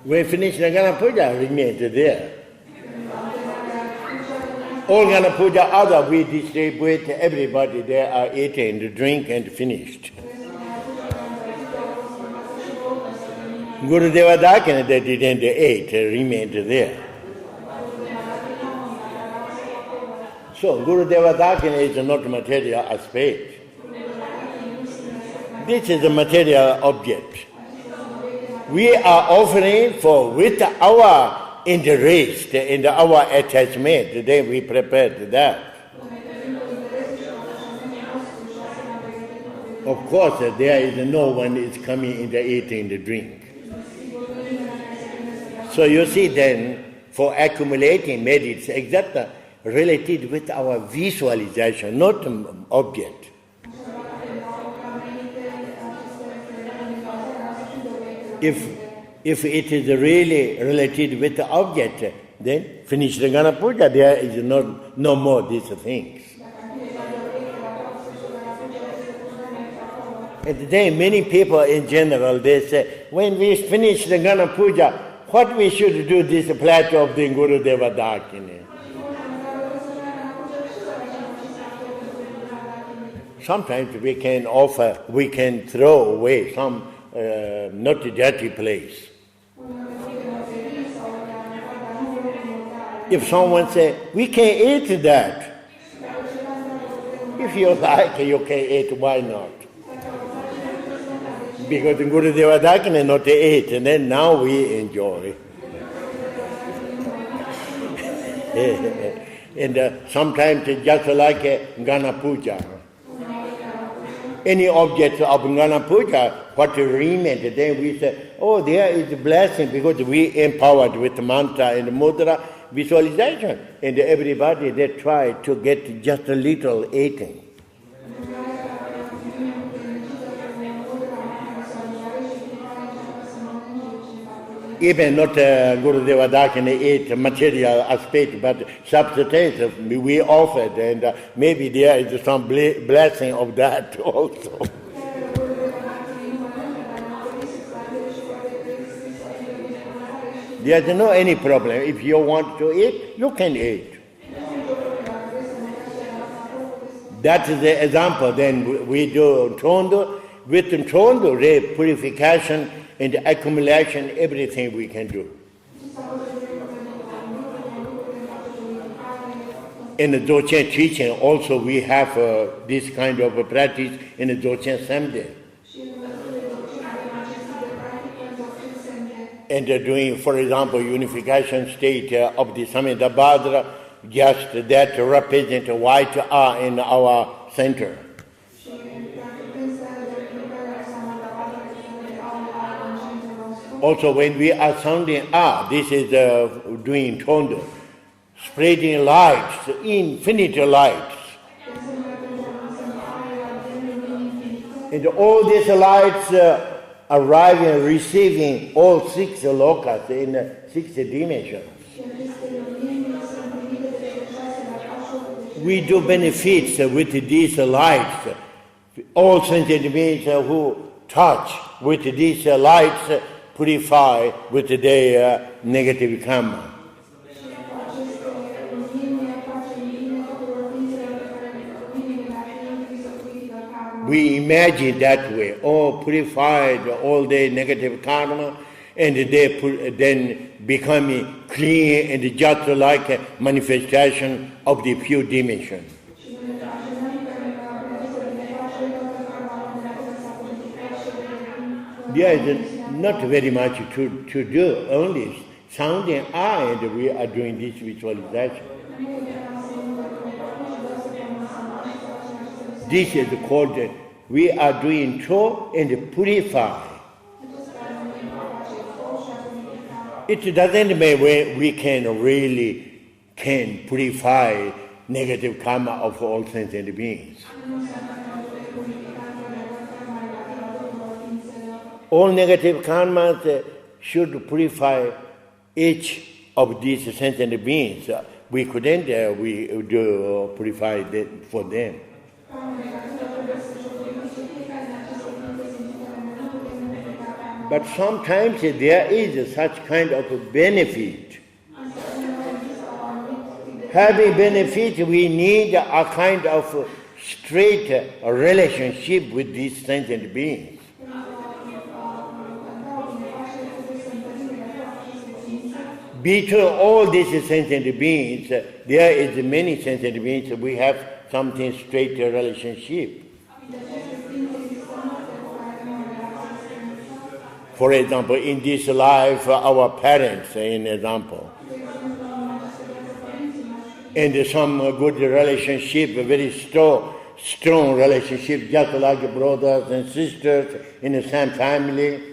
We finish the Gana Puja, remain there. All Gana Puja other, we distribute, everybody there are eating, the drink and finished. Guru Devadakin, they didn't eat, remained there. So Guru Devadakin is not material aspect. This is a material object. We are offering for with our interest and our attachment. Then we prepared that. Of course, there is no one is coming in the eating the drink. So you see then, for accumulating merits, exactly related with our visualization, not object. If it is really related with the object, then finish the Gana Puja, there is no more these things. And then many people in general, they say, when we finish the Gana Puja, what we should do this plate of the Guru Devadakini. sometimes we can offer, we can throw away some not dirty place. If someone say, we can eat that, if you like, you can eat, why not? Because Gurudeva Dakina not eat, and then now we enjoy. And sometimes just like Gana Puja. Any object of Gana Puja, what remains, then we say, oh, there is a blessing because we empowered with mantra and mudra visualization. And everybody, they try to get just a little eating. Even not Gurudeva Dakina eat material aspect, but substance we offered, and maybe there is some blessing of that also. There's no any problem. If you want to eat, you can eat. That is the example. Then we do Tondo. With Tondo, the purification and accumulation, everything we can do. In the Dzogchen teaching, also we have this kind of practice in the Dzogchen Samde. And doing, for example, unification state of the Samedabhadra, just that represent white R in our center. Also, when we are sounding this is doing Tondo, spreading lights, infinite lights. And all these lights arriving, receiving all 6 lokas in 6 dimensions. We do benefits with these lights. All sentient beings who touch with these lights purify with their negative karma. We imagine that way, all purified, all their negative karma, and they then becoming clean and just like a manifestation of the pure dimension. There is not very much to do, only sounding and we are doing this visualization. This is called, we are doing to and purify. It doesn't mean we can really purify negative karma of all sentient beings. All negative karmas should purify each of these sentient beings. We couldn't we do purify for them. But sometimes there is such kind of benefit. Having benefit, we need a kind of straight relationship with these sentient beings. Between all these sentient beings, there is many sentient beings, we have something straight relationship. For example, in this life, our parents, in example, and some good relationship, very strong relationship, just like brothers and sisters in the same family.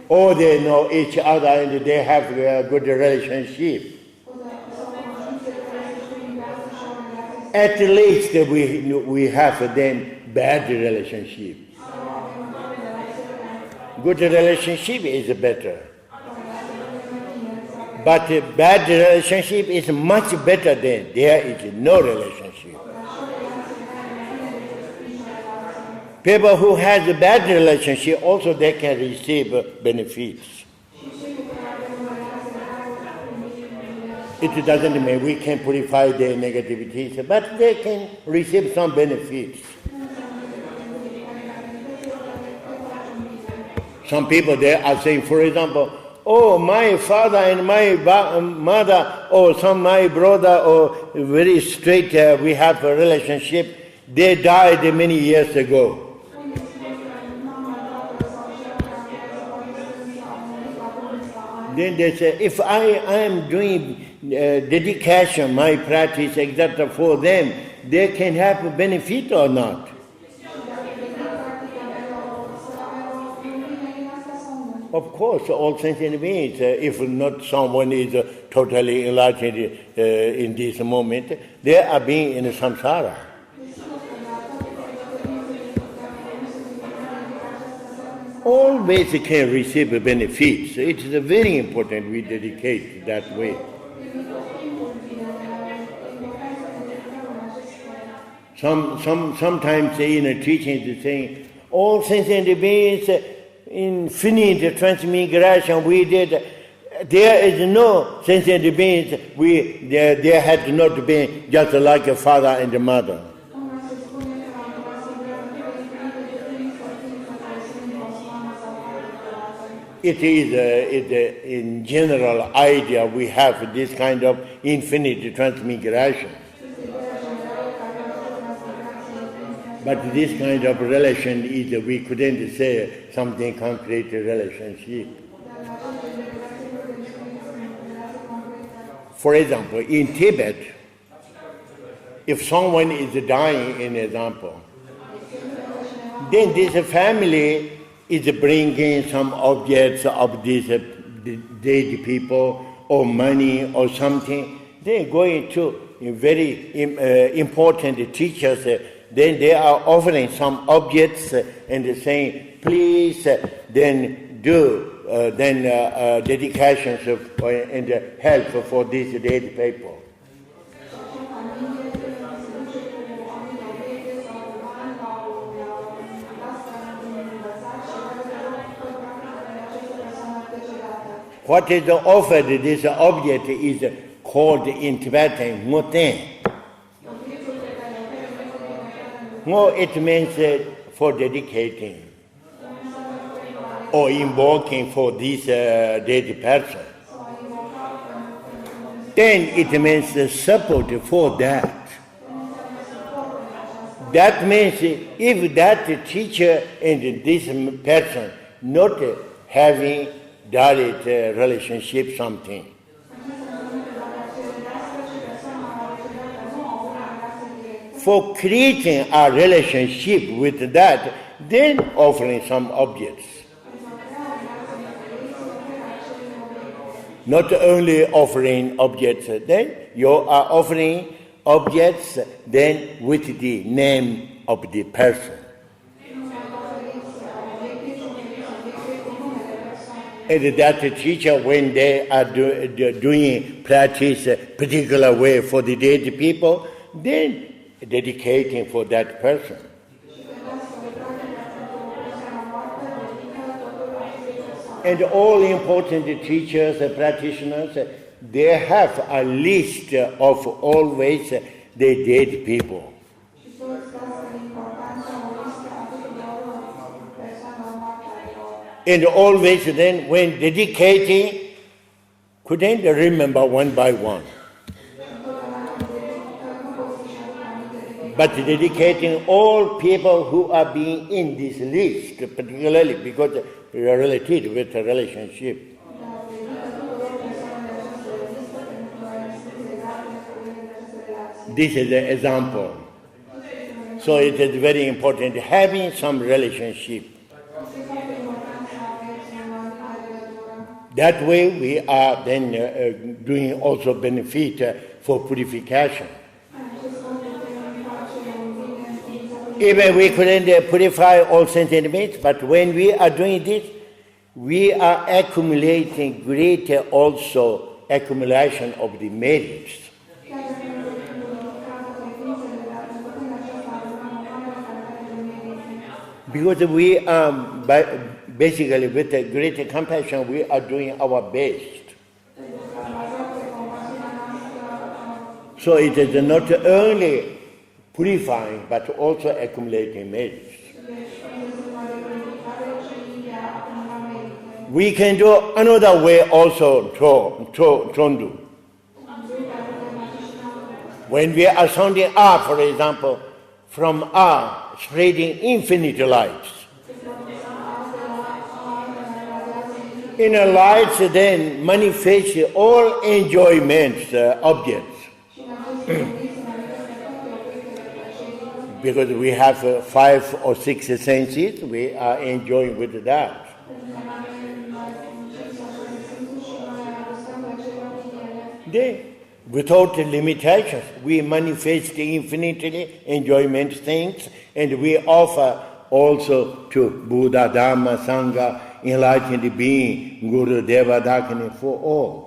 Or they know each other and they have a good relationship. At least we have then bad relationship. Good relationship is better. But bad relationship is much better than there is no relationship. People who have a bad relationship also they can receive benefits. It doesn't mean we can purify their negativities, but they can receive some benefits. Some people they are saying, for example, oh, my father and my mother, or my brother, or very straight, we have a relationship. They died many years ago. Then they say, if I am doing dedication, my practice, etc. for them, they can have a benefit or not. Of course, all sentient beings, if not someone is totally enlightened in this moment, they are being in samsara. Always can receive benefits. It is very important we dedicate that way. Sometimes in a teaching they say, all sentient beings, infinite transmigration we did. There is no sentient beings. There had not been just like a father and a mother. It is in general idea we have this kind of infinite transmigration. But this kind of relation is, we couldn't say something concrete relationship. For example, in Tibet, if someone is dying, in example, then this family is bringing some objects of these dead people or money or something. They're going to very important teachers. Then they are offering some objects and saying, please, then do dedications and help for these dead people. What is offered, this object is called in Tibetan moten. Mo, it means for dedicating or invoking for this dead person. Then it means support for that. That means if that teacher and this person not having direct relationship something, for creating a relationship with that, then offering some objects. Not only offering objects, then you are offering objects then with the name of the person. And that teacher, when they are doing practice a particular way for the dead people, then dedicating for that person. And all important teachers and practitioners, they have a list of always the dead people. And always then, when dedicating, couldn't remember one by one. But dedicating all people who are being in this list, particularly because they are related with a relationship. This is the example. So it is very important having some relationship. That way we are then doing also benefit for purification. Even we couldn't purify all sentient beings, but when we are doing this, we are accumulating greater also accumulation of the merits. Because we are basically with a greater compassion, we are doing our best. So it is not only purifying, but also accumulating merits. We can do another way also to do. When we are sounding R, for example, from R, spreading infinite lights. Inner lights then manifest all enjoyments, objects. Because we have 5 or 6 senses, we are enjoying with that. Then, without limitations, we manifest infinitely enjoyment things, and we offer also to Buddha, Dharma, Sangha, enlightened being, Guru, Deva, Dakini, for all.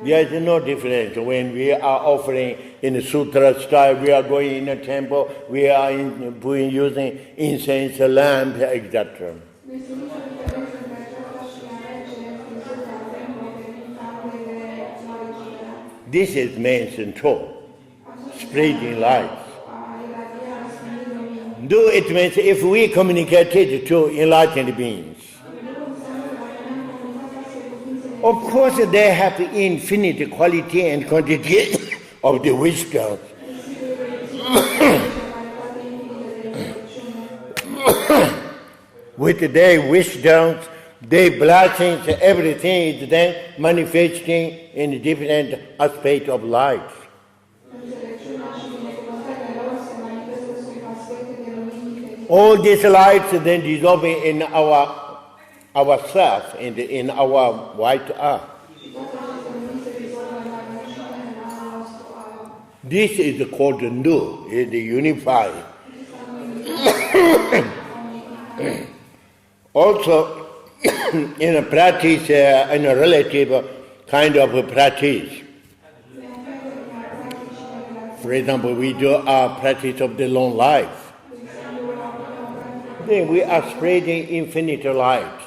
There is no difference when we are offering in a sutra style. We are going in a temple. We are using incense, lamp, etc. This is man's control, spreading lights. Do it means if we communicated to enlightened beings. Of course, they have infinite quality and quantity of the wisdom. With their wisdoms, their blessings, everything is then manifesting in different aspects of life. All these lights then dissolving in ourselves and in our white earth. This is called Nu, is unified. Also, in a practice, in a relative kind of a practice. For example, we do our practice of the long life. Then we are spreading infinite lights,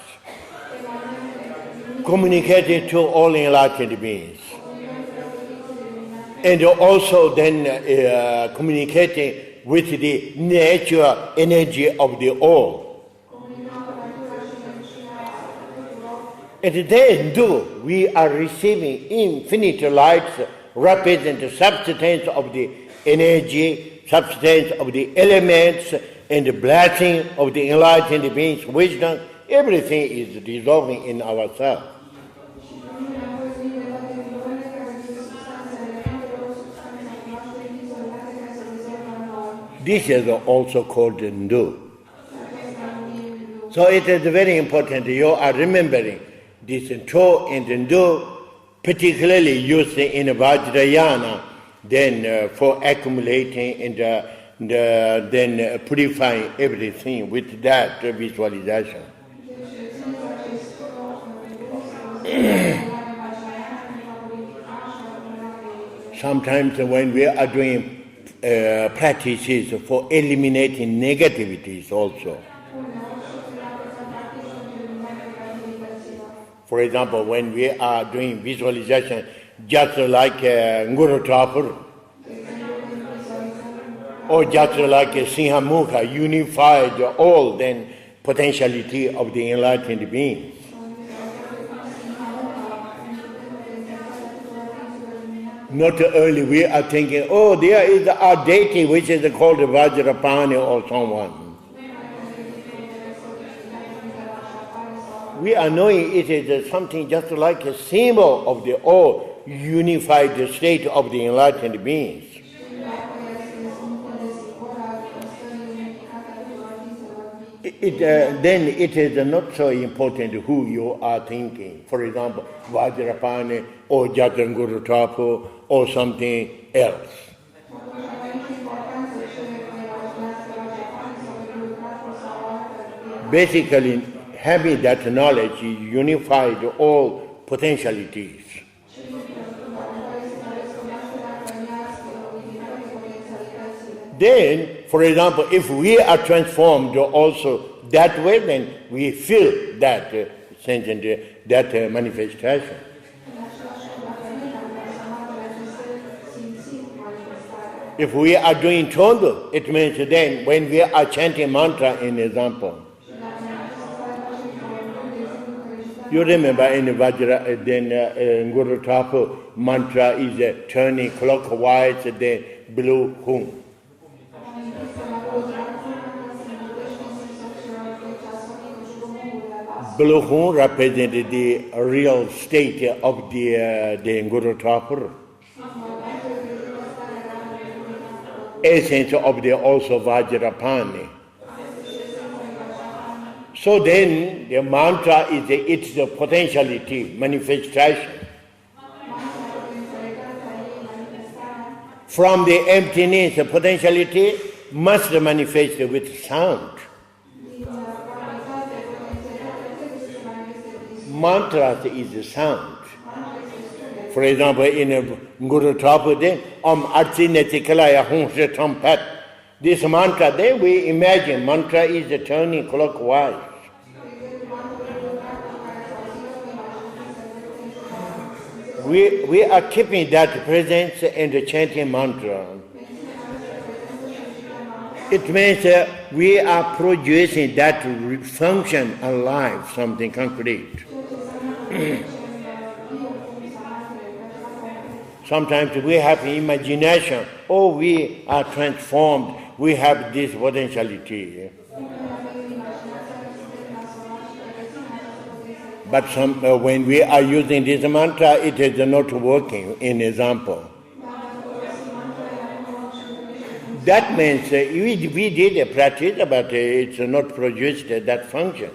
communicating to all enlightened beings. And also then communicating with the nature energy of the all. And then we are receiving infinite lights, represent the substance of the energy, substance of the elements, and the blessing of the enlightened beings' wisdom. Everything is dissolving in ourselves. This is also called Ndu. So it is very important you are remembering this Cho and Ndu, particularly used in Vajrayana, then for accumulating and then purifying everything with that visualization. Sometimes when we are doing practices for eliminating negativities also. For example, when we are doing visualization, just like Guru Trapur, or just like Sinhamukha, unified all then potentiality of the enlightened being. Not only we are thinking, oh, there is our deity which is called Vajrapani or someone. We are knowing it is something just like a symbol of the all unified state of the enlightened beings. Then it is not so important who you are thinking. For example, Vajrapani or Jatanguru Trapu or something else. Basically, having that knowledge unified all potentialities. Then, for example, if we are transformed also that way, then we feel that sense and that manifestation. If we are doing tondo, it means then when we are chanting mantra, in example. You remember in the Vajra, then Guru Thakur, mantra is turning clockwise, then blue hum. Blue hum represented the real state of the Guru Thakur. Essence of the also Vajrapani. So then the mantra is its potentiality, manifestation. From the emptiness, the potentiality must manifest with sound. Mantra is sound. For example, in Guru Thakur, Arti Netikalaya Hum Tampat. This mantra, then we imagine mantra is turning clockwise. We are keeping that presence and chanting mantra. It means we are producing that function alive, something concrete. Sometimes we have imagination, we are transformed, we have this potentiality. But when we are using this mantra, it is not working, in example. That means we did a practice, but it's not produced that function.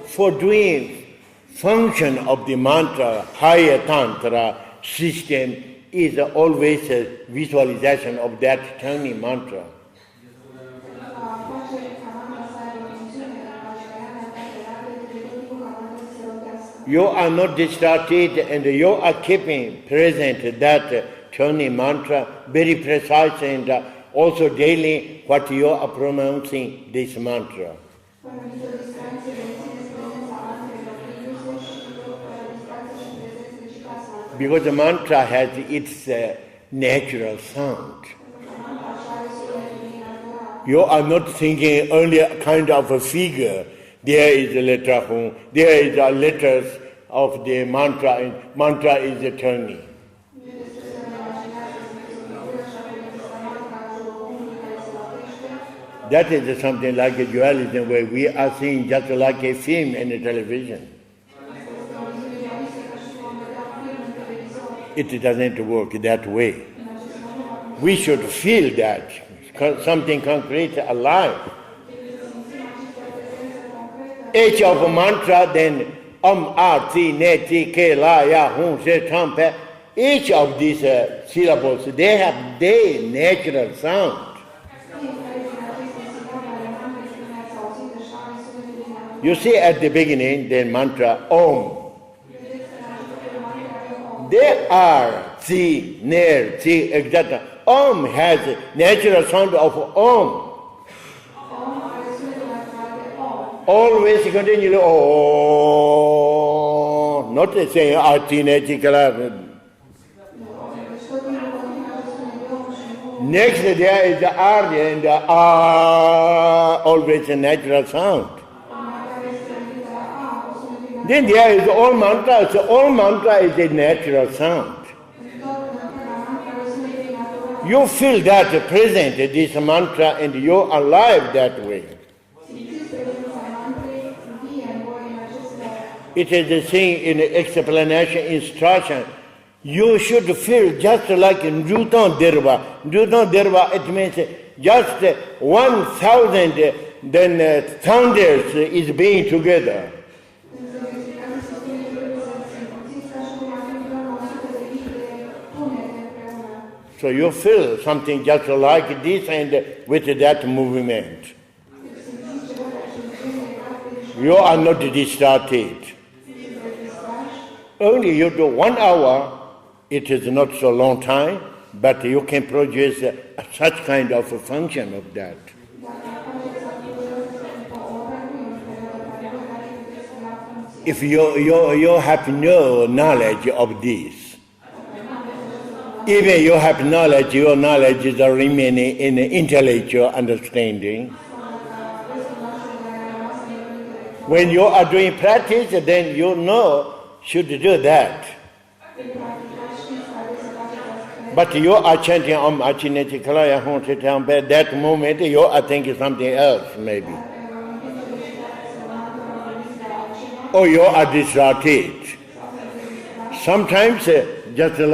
For doing function of the mantra, higher tantra system is always a visualization of that tiny mantra. You are not distracted and you are keeping present that tiny mantra, very precise, and also daily what you are pronouncing this mantra. Because the mantra has its natural sound. You are not thinking only a kind of a figure. There is a letter hum, there is a letters of the mantra, and mantra is a turning. That is something like a dualism where we are seeing just like a film in the television. It doesn't work that way. We should feel that, something concrete, alive. Each of a mantra, then Arti, Neti, Ke, La, Ya, Hum, Se, Tampe, each of these syllables, they have their natural sound. You see at the beginning, the mantra, Om. There are Tsi, Ner, Tsi, etc. Om has natural sound of Om. Always continue, not saying Arti, Neti, Kala. Next there is the R and the R, always a natural sound. Then there is all mantra. So all mantra is a natural sound. You feel that present, this mantra, and you are alive that way. It is the thing in explanation, instruction. You should feel just like Nrutan Derva. Nrutan Derva, it means just 1,000 thunders is being together. So you feel something just like this and with that movement. You are not distracted. Only you do 1 hour, it is not so long time. but you can produce such kind of a function of that. If you have no knowledge of this, even you have knowledge, your knowledge is remaining in intellectual understanding. When you are doing practice, then you know should do that. But you are chanting Om Achineti Kalaya Hon Sitam, at that moment you are thinking something else maybe. Or you are distracted. Sometimes just a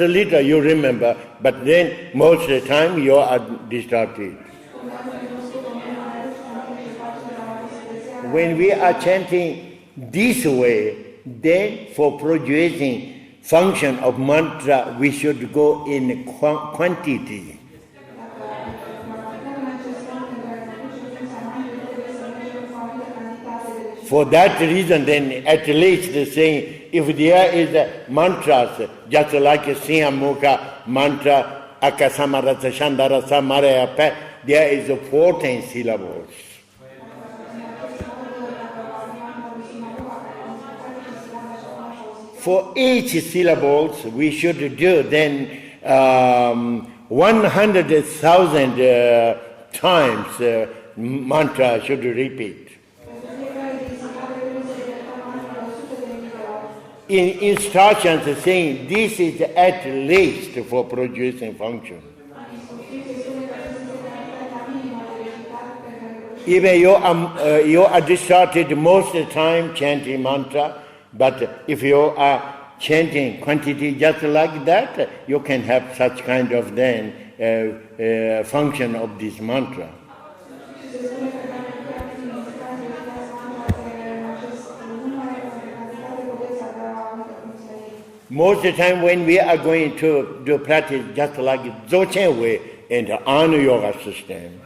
little you remember, but then most of the time you are distracted. When we are chanting this way, then for producing function of mantra, we should go in quantity. For that reason, then at least saying, if there is mantras, just like Sihamukha mantra, Akasamarasa Shandarasa Marayapa, there is 14 syllables. For each syllables, we should do then 100,000 times mantra should repeat. In instructions saying this is at least for producing function. Even you are distracted most of the time chanting mantra, but if you are chanting quantity just like that, you can have such kind of then function of this mantra. Most of the time when we are going to do practice just like Dzogchen way in the Anu Yoga system,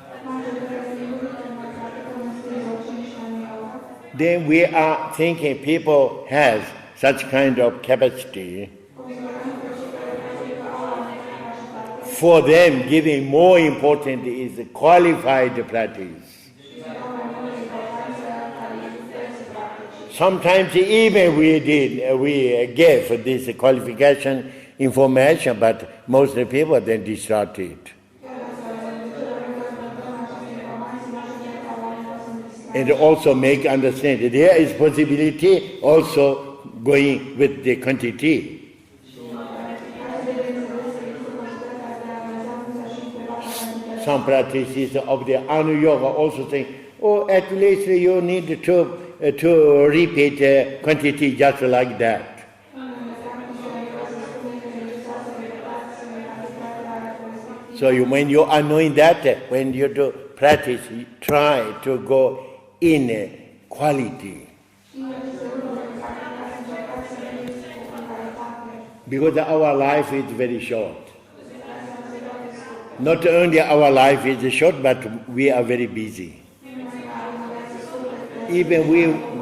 then we are thinking people has such kind of capacity. For them, giving more important is qualified practice. Sometimes even we gave this qualification information, but most of the people then distracted. And also make understand that there is possibility also going with the quantity. Some practices of the Anu Yoga also say, at least you need to repeat quantity just like that. So when you are knowing that, when you do practice, try to go in quality. Because our life is very short. Not only our life is short, but we are very busy. Even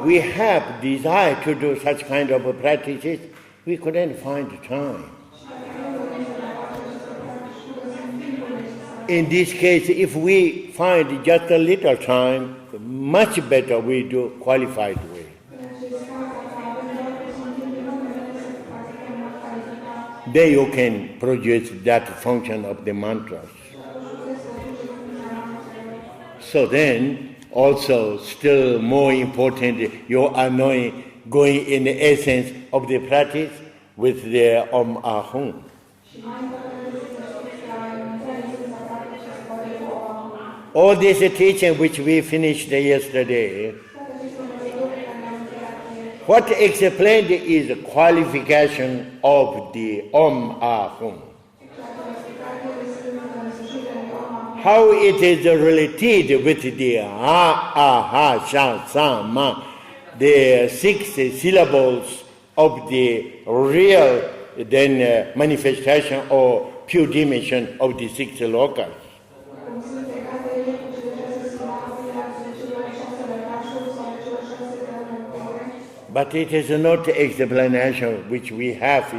we have desire to do such kind of practices, we couldn't find time. In this case, if we find just a little time, much better we do qualified way. Then you can produce that function of the mantras. So then, also still more important, you are knowing, going in the essence of the practice with the Om Ahum. All this teaching which we finished yesterday, what explained is qualification of the Om Ahum. How it is related with the Ha, Aha, Sha, Sa, Ma, the 6 syllables of the real then manifestation or pure dimension of the 6 lokas. But it is not explanation which we have.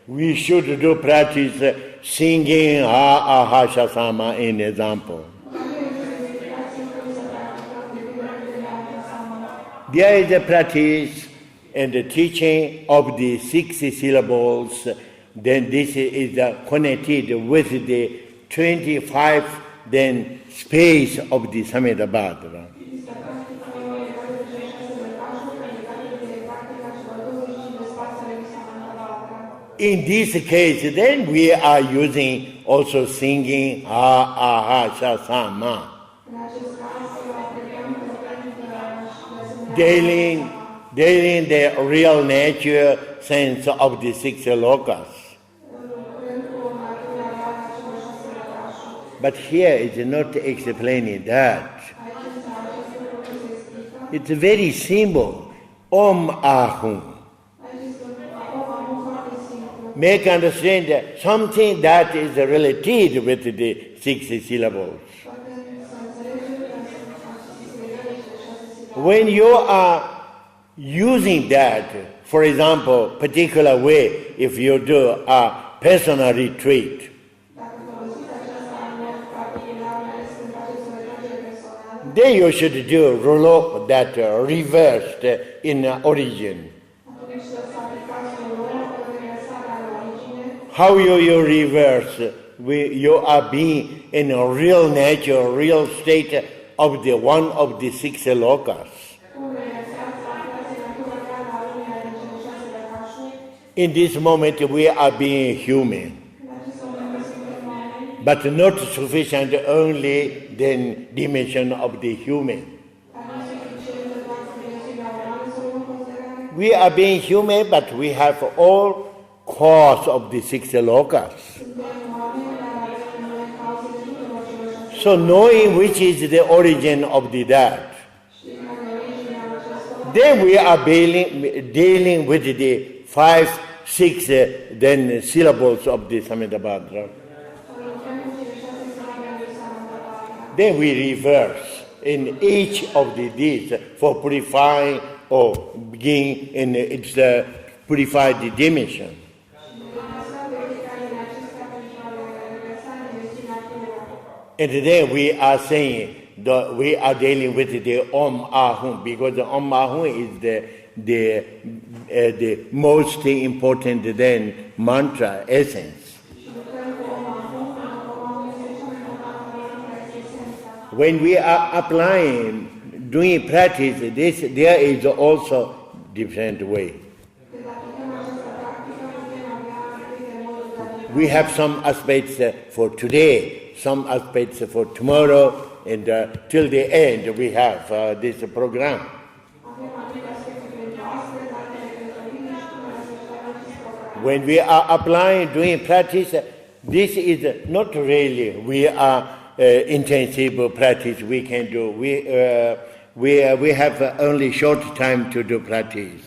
We should do practice singing ha shasama in example. There is a practice and the teaching of the 6 syllables. Then this is connected with the 25 then space of the Samedabhadra. In this case, then we are using also singing ha shasama. Dealing the real nature sense of the 6 lokas. But here it's not explaining that. It's very simple. Om Ahum. Make understand that something that is related with the 6 syllables. When you are using that, for example, particular way, if you do a personal retreat, then you should do rolo that reversed in origin. How you reverse? You are being in a real nature, real state of the one of the 6 lokas. In this moment we are being human, but not sufficient only then dimension of the human. We are being human, but we have all cause of the 6 lokas. So knowing which is the origin of the that, then we are dealing with the 5, 6 then syllables of the Samedabhadra. Then we reverse in each of these for purifying or begin in its purified dimension. And then we are saying that we are dealing with the Om Ahum, because the Om Ahum is the most important then mantra essence. When we are applying, doing practice, there is also different way. We have some aspects for today, some aspects for tomorrow, and till the end we have this program. When we are applying, doing practice, this is not really we are intensive practice we can do. We have only short time to do practice.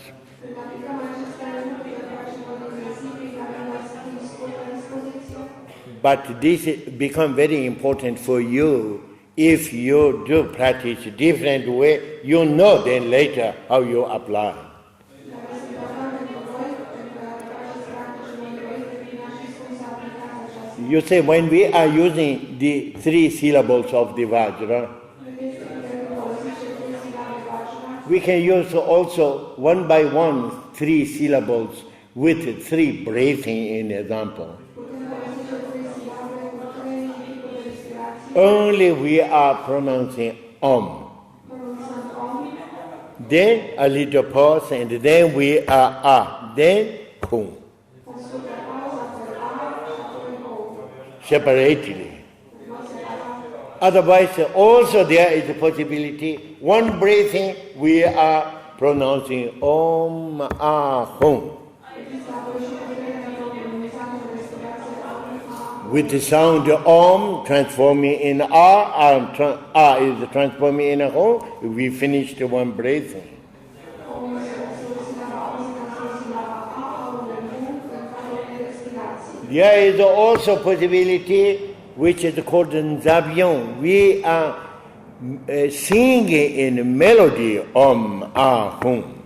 But this becomes very important for you. If you do practice different way, you know then later how you apply. You say when we are using the 3 syllables of the Vajra, we can use also one by one 3 syllables with 3 breathing in example. Only we are pronouncing Om. Then a little pause, and then we are then Kung. Separately. Otherwise, also there is a possibility, one breathing we are pronouncing Om Ahum. With the sound Om transforming in A is transforming in a Hum, we finished one breathing. There is also possibility which is called Nzabyon. We are singing in melody Om Ahum.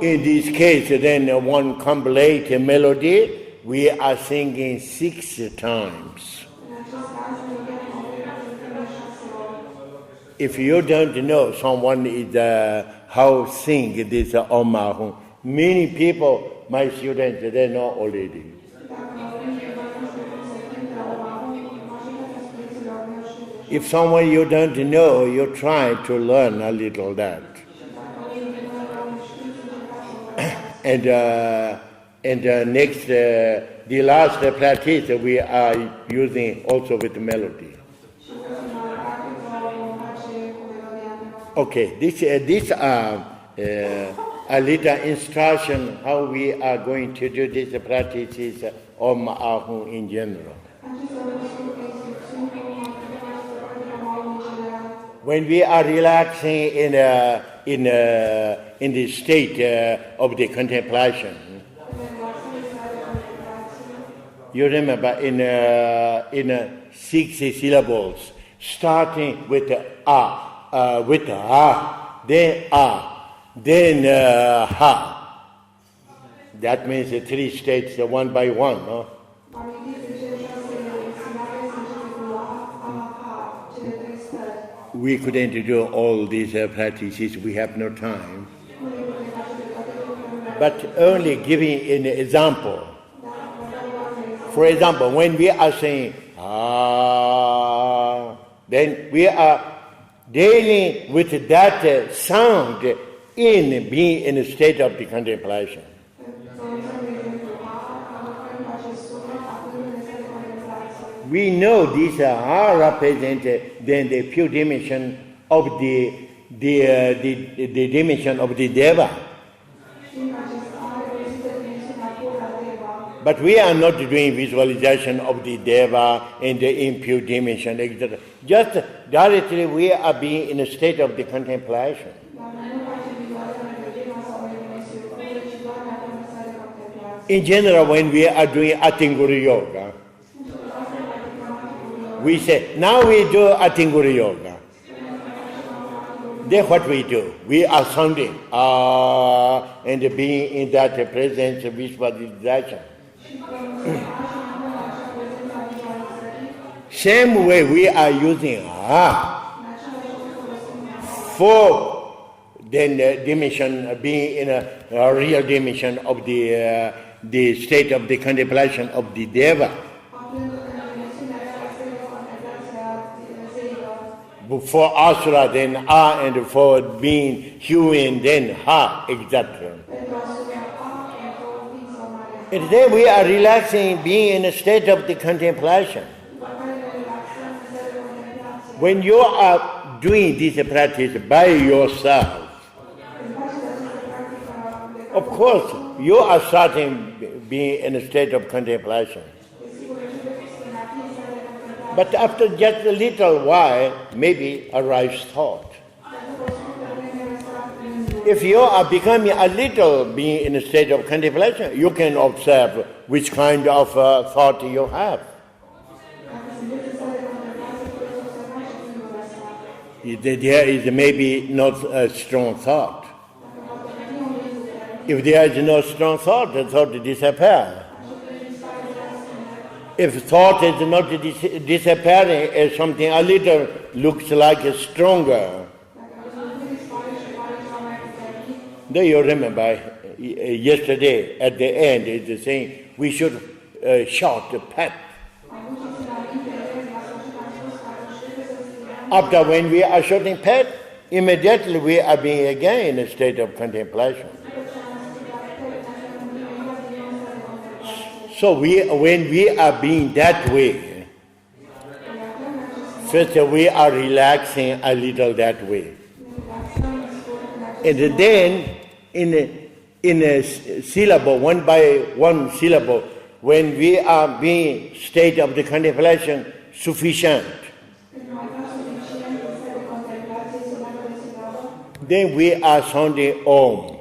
In this case, then one complete melody, we are singing 6 times. If you don't know someone is how sing this Om Ahum, many people, my students, they know already. If someone you don't know, you try to learn a little that. And next, the last practice we are using also with melody. Okay, these are a little instruction how we are going to do these practices Om Ahum in general. When we are relaxing in the state of the contemplation, you remember in 6 syllables, starting with then ha. That means 3 states, one by one. No? We couldn't do all these practices. We have no time. But only giving an example. For example, when we are saying then we are dealing with that sound in being in a state of the contemplation. We know these are represented then the pure dimension of the dimension of the Deva. But we are not doing visualization of the Deva and the impure dimension, etc. Just directly we are being in a state of the contemplation. In general, when we are doing Atinguri Yoga, we say, now we do Atinguri Yoga. Then what we do? We are sounding and being in that presence visualization. Same way we are using for then dimension being in a real dimension of the state of the contemplation of the Deva. For Asura, then and for being human, then Ha, etc. And then we are relaxing, being in a state of the contemplation. When you are doing this practice by yourself, of course, you are starting being in a state of contemplation. But after just a little while, maybe arise thought. If you are becoming a little being in a state of contemplation, you can observe which kind of thought you have. There is maybe not a strong thought. If there is no strong thought, the thought disappears. If thought is not disappearing, as something a little looks like stronger. Do you remember yesterday at the end it's saying we should shout pat. After when we are shouting pat, immediately we are being again in a state of contemplation. So when we are being that way, first we are relaxing a little that way. And then in a syllable, one by one syllable, when we are being state of the contemplation sufficient, then we are sounding Om.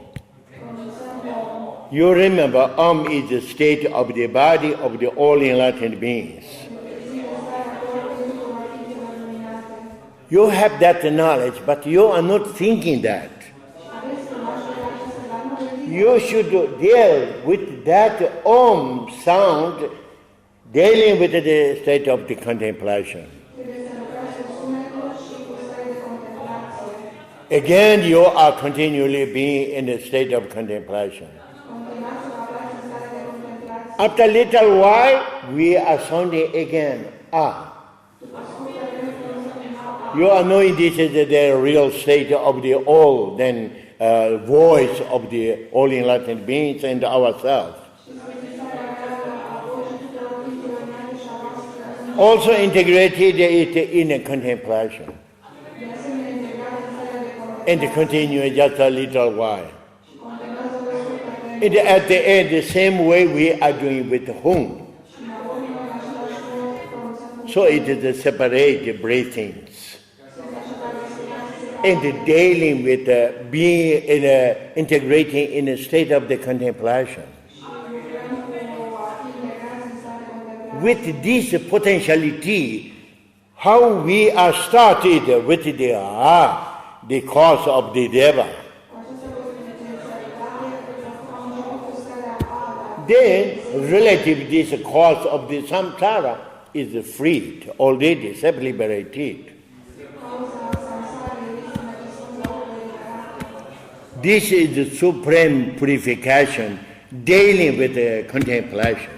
You remember, Om is the state of the body of the all enlightened beings. You have that knowledge, but you are not thinking that. You should deal with that Om sound, dealing with the state of the contemplation. Again, you are continually being in a state of contemplation. After a little while, we are sounding again, ah. You are knowing this is the real state of the all, then voice of the all enlightened beings and ourselves. Also integrated it in a contemplation. And continue just a little while. And at the end, the same way we are doing with whom. So it is a separate breathings. And dealing with being integrating in a state of the contemplation. With this potentiality, how we are started with the cause of the deva. Then, relative this cause of the samsara is freed, already self-liberated. This is the supreme purification, dealing with the contemplation.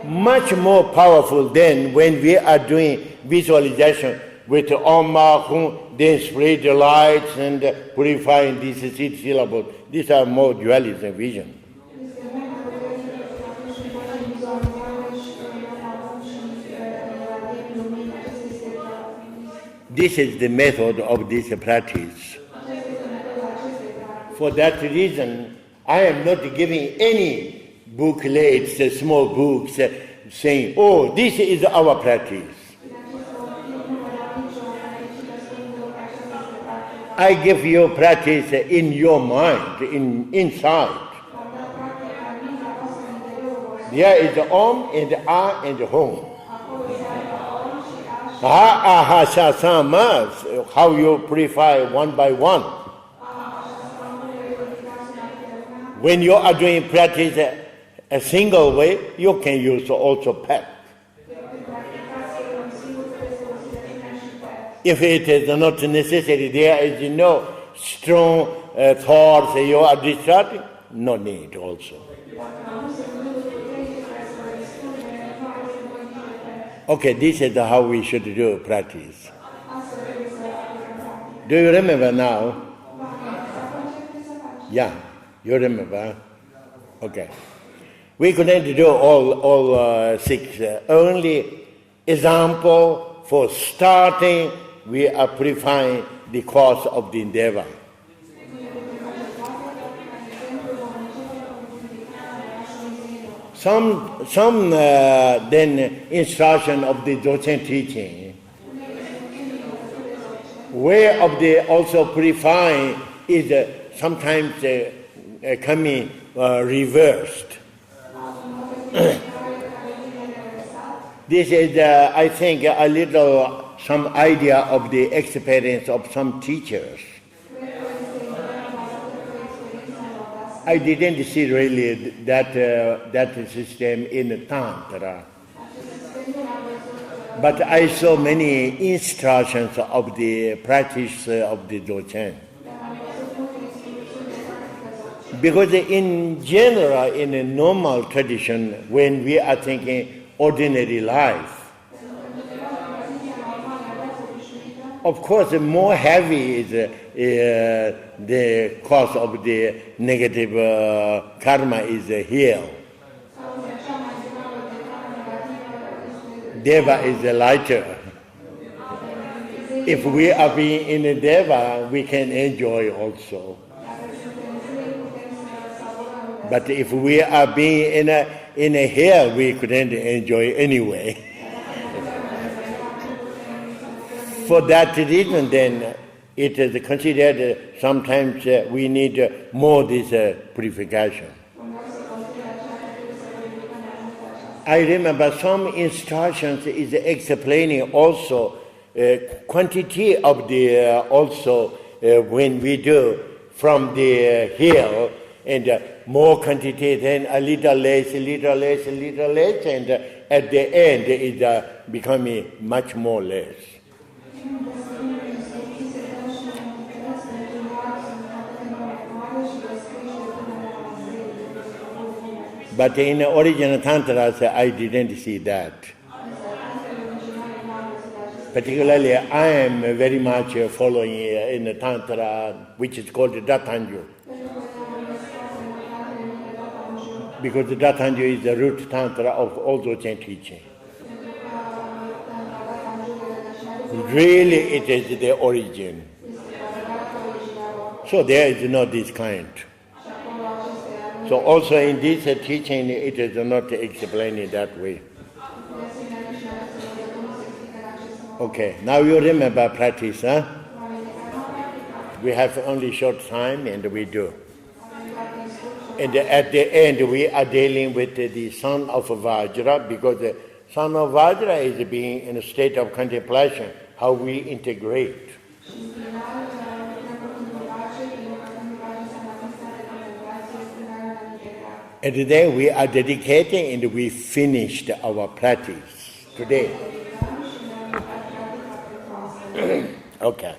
Much more powerful than when we are doing visualization with Om, Hum, then spread the lights and purifying these 6 syllables. These are more dualism vision. This is the method of this practice. For that reason, I am not giving any booklets, small books, saying, oh, this is our practice. I give you practice in your mind, inside. There is Om and Ah and Hum. How you purify one by one. When you are doing practice a single way, you can use also pet. If it is not necessary, there is no strong thoughts, you are distracting, no need also. Okay, this is how we should do practice. Do you remember now? Yeah, you remember? Okay. We couldn't do all 6. Only example for starting, we are purifying the cause of the endeavor. Some then instruction of the docent teaching. Way of the also purifying is sometimes coming reversed. This is, I think, a little some idea of the experience of some teachers. I didn't see really that system in Tantra. But I saw many instructions of the practice of the Dzogchen. Because in general, in a normal tradition, when we are thinking ordinary life, of course, more heavy is the cause of the negative karma is here. Deva is lighter. If we are being in a Deva, we can enjoy also. But if we are being in a hell, we couldn't enjoy anyway. For that reason, then, it is considered sometimes we need more this purification. I remember some instructions is explaining also quantity of the also when we do from the hill, and more quantity, then a little less, and at the end it's becoming much more less. But in the original tantras, I didn't see that. Particularly, I am very much following in the tantra, which is called Datanju. Because the Datanju is the root tantra of all Dzogchen teaching. Really, it is the origin. So there is not this kind. So also in this teaching, it is not explained that way. Okay, now you remember practice, huh? We have only short time and we do. And at the end, we are dealing with the son of Vajra, because the son of Vajra is being in a state of contemplation, how we integrate. And then we are dedicating and we finished our practice today. Okay.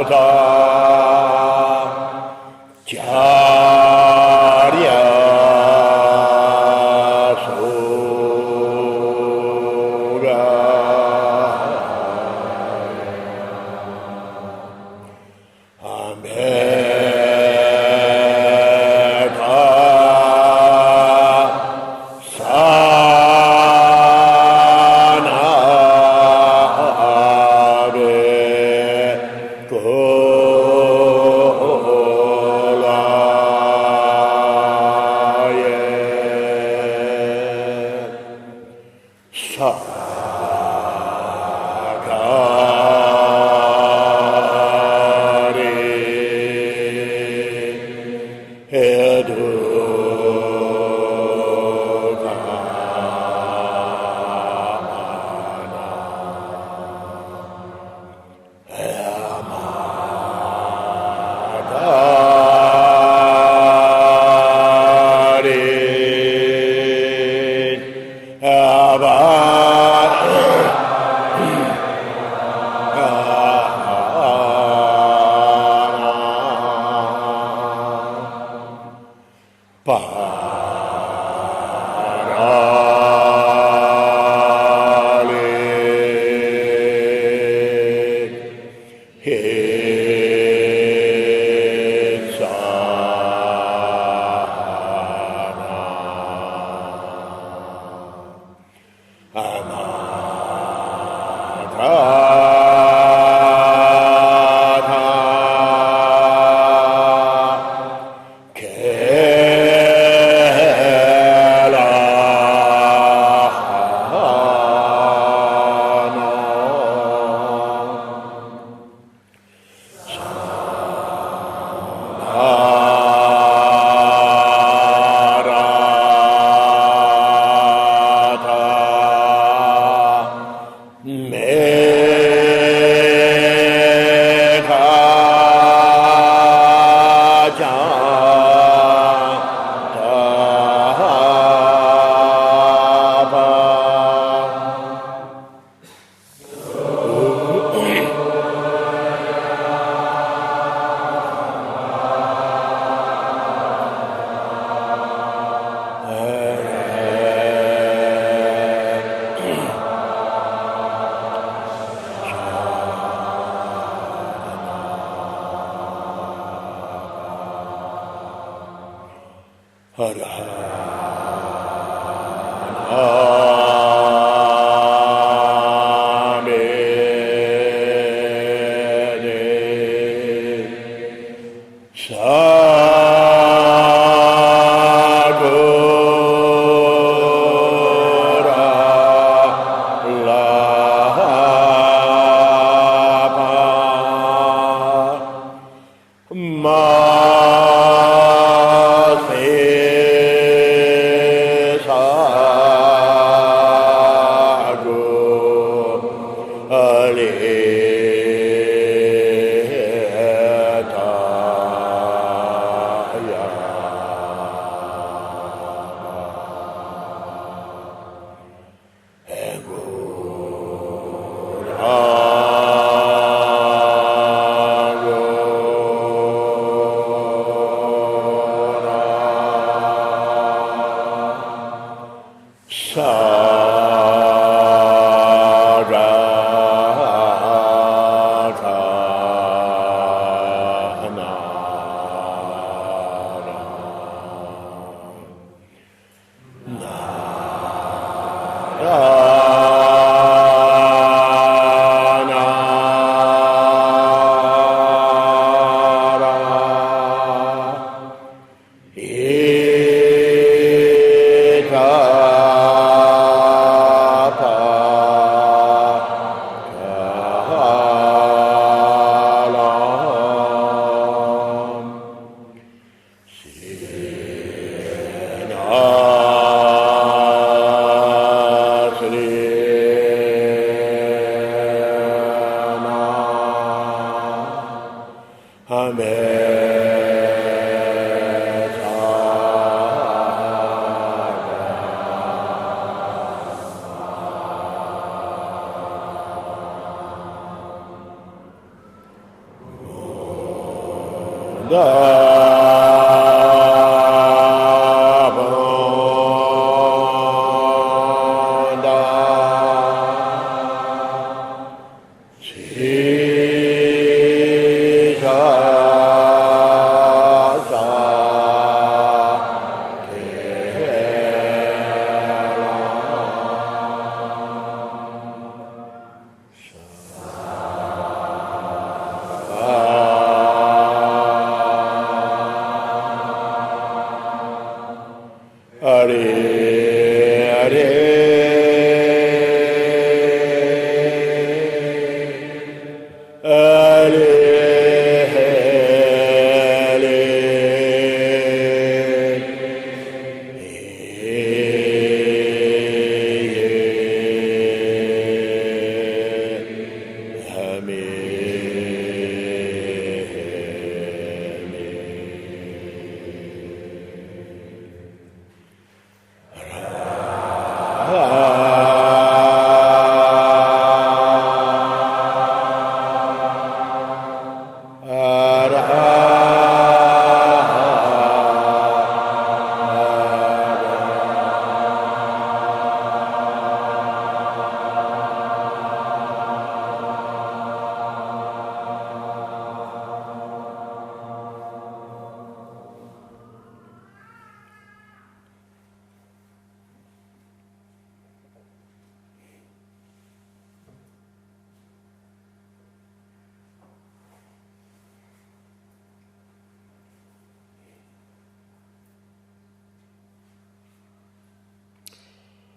Samodha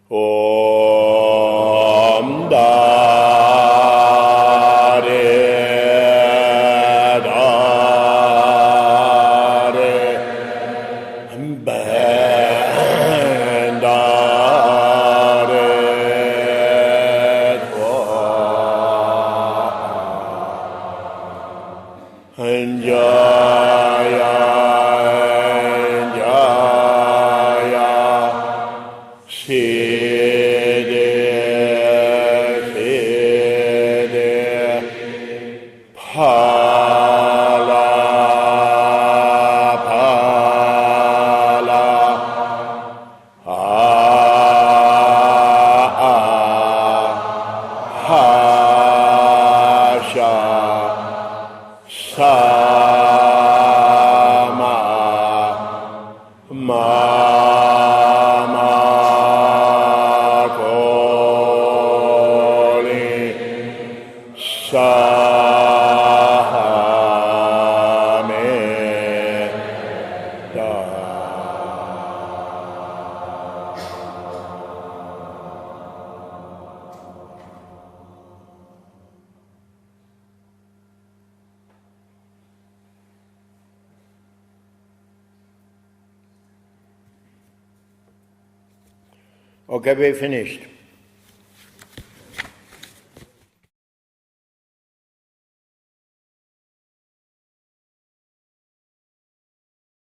Om Dare Dare Bandare Jaya Jaya Siddhi Siddhi Phala Phala Hasha Sama Mama Koli Sahameda. Okay, we finished.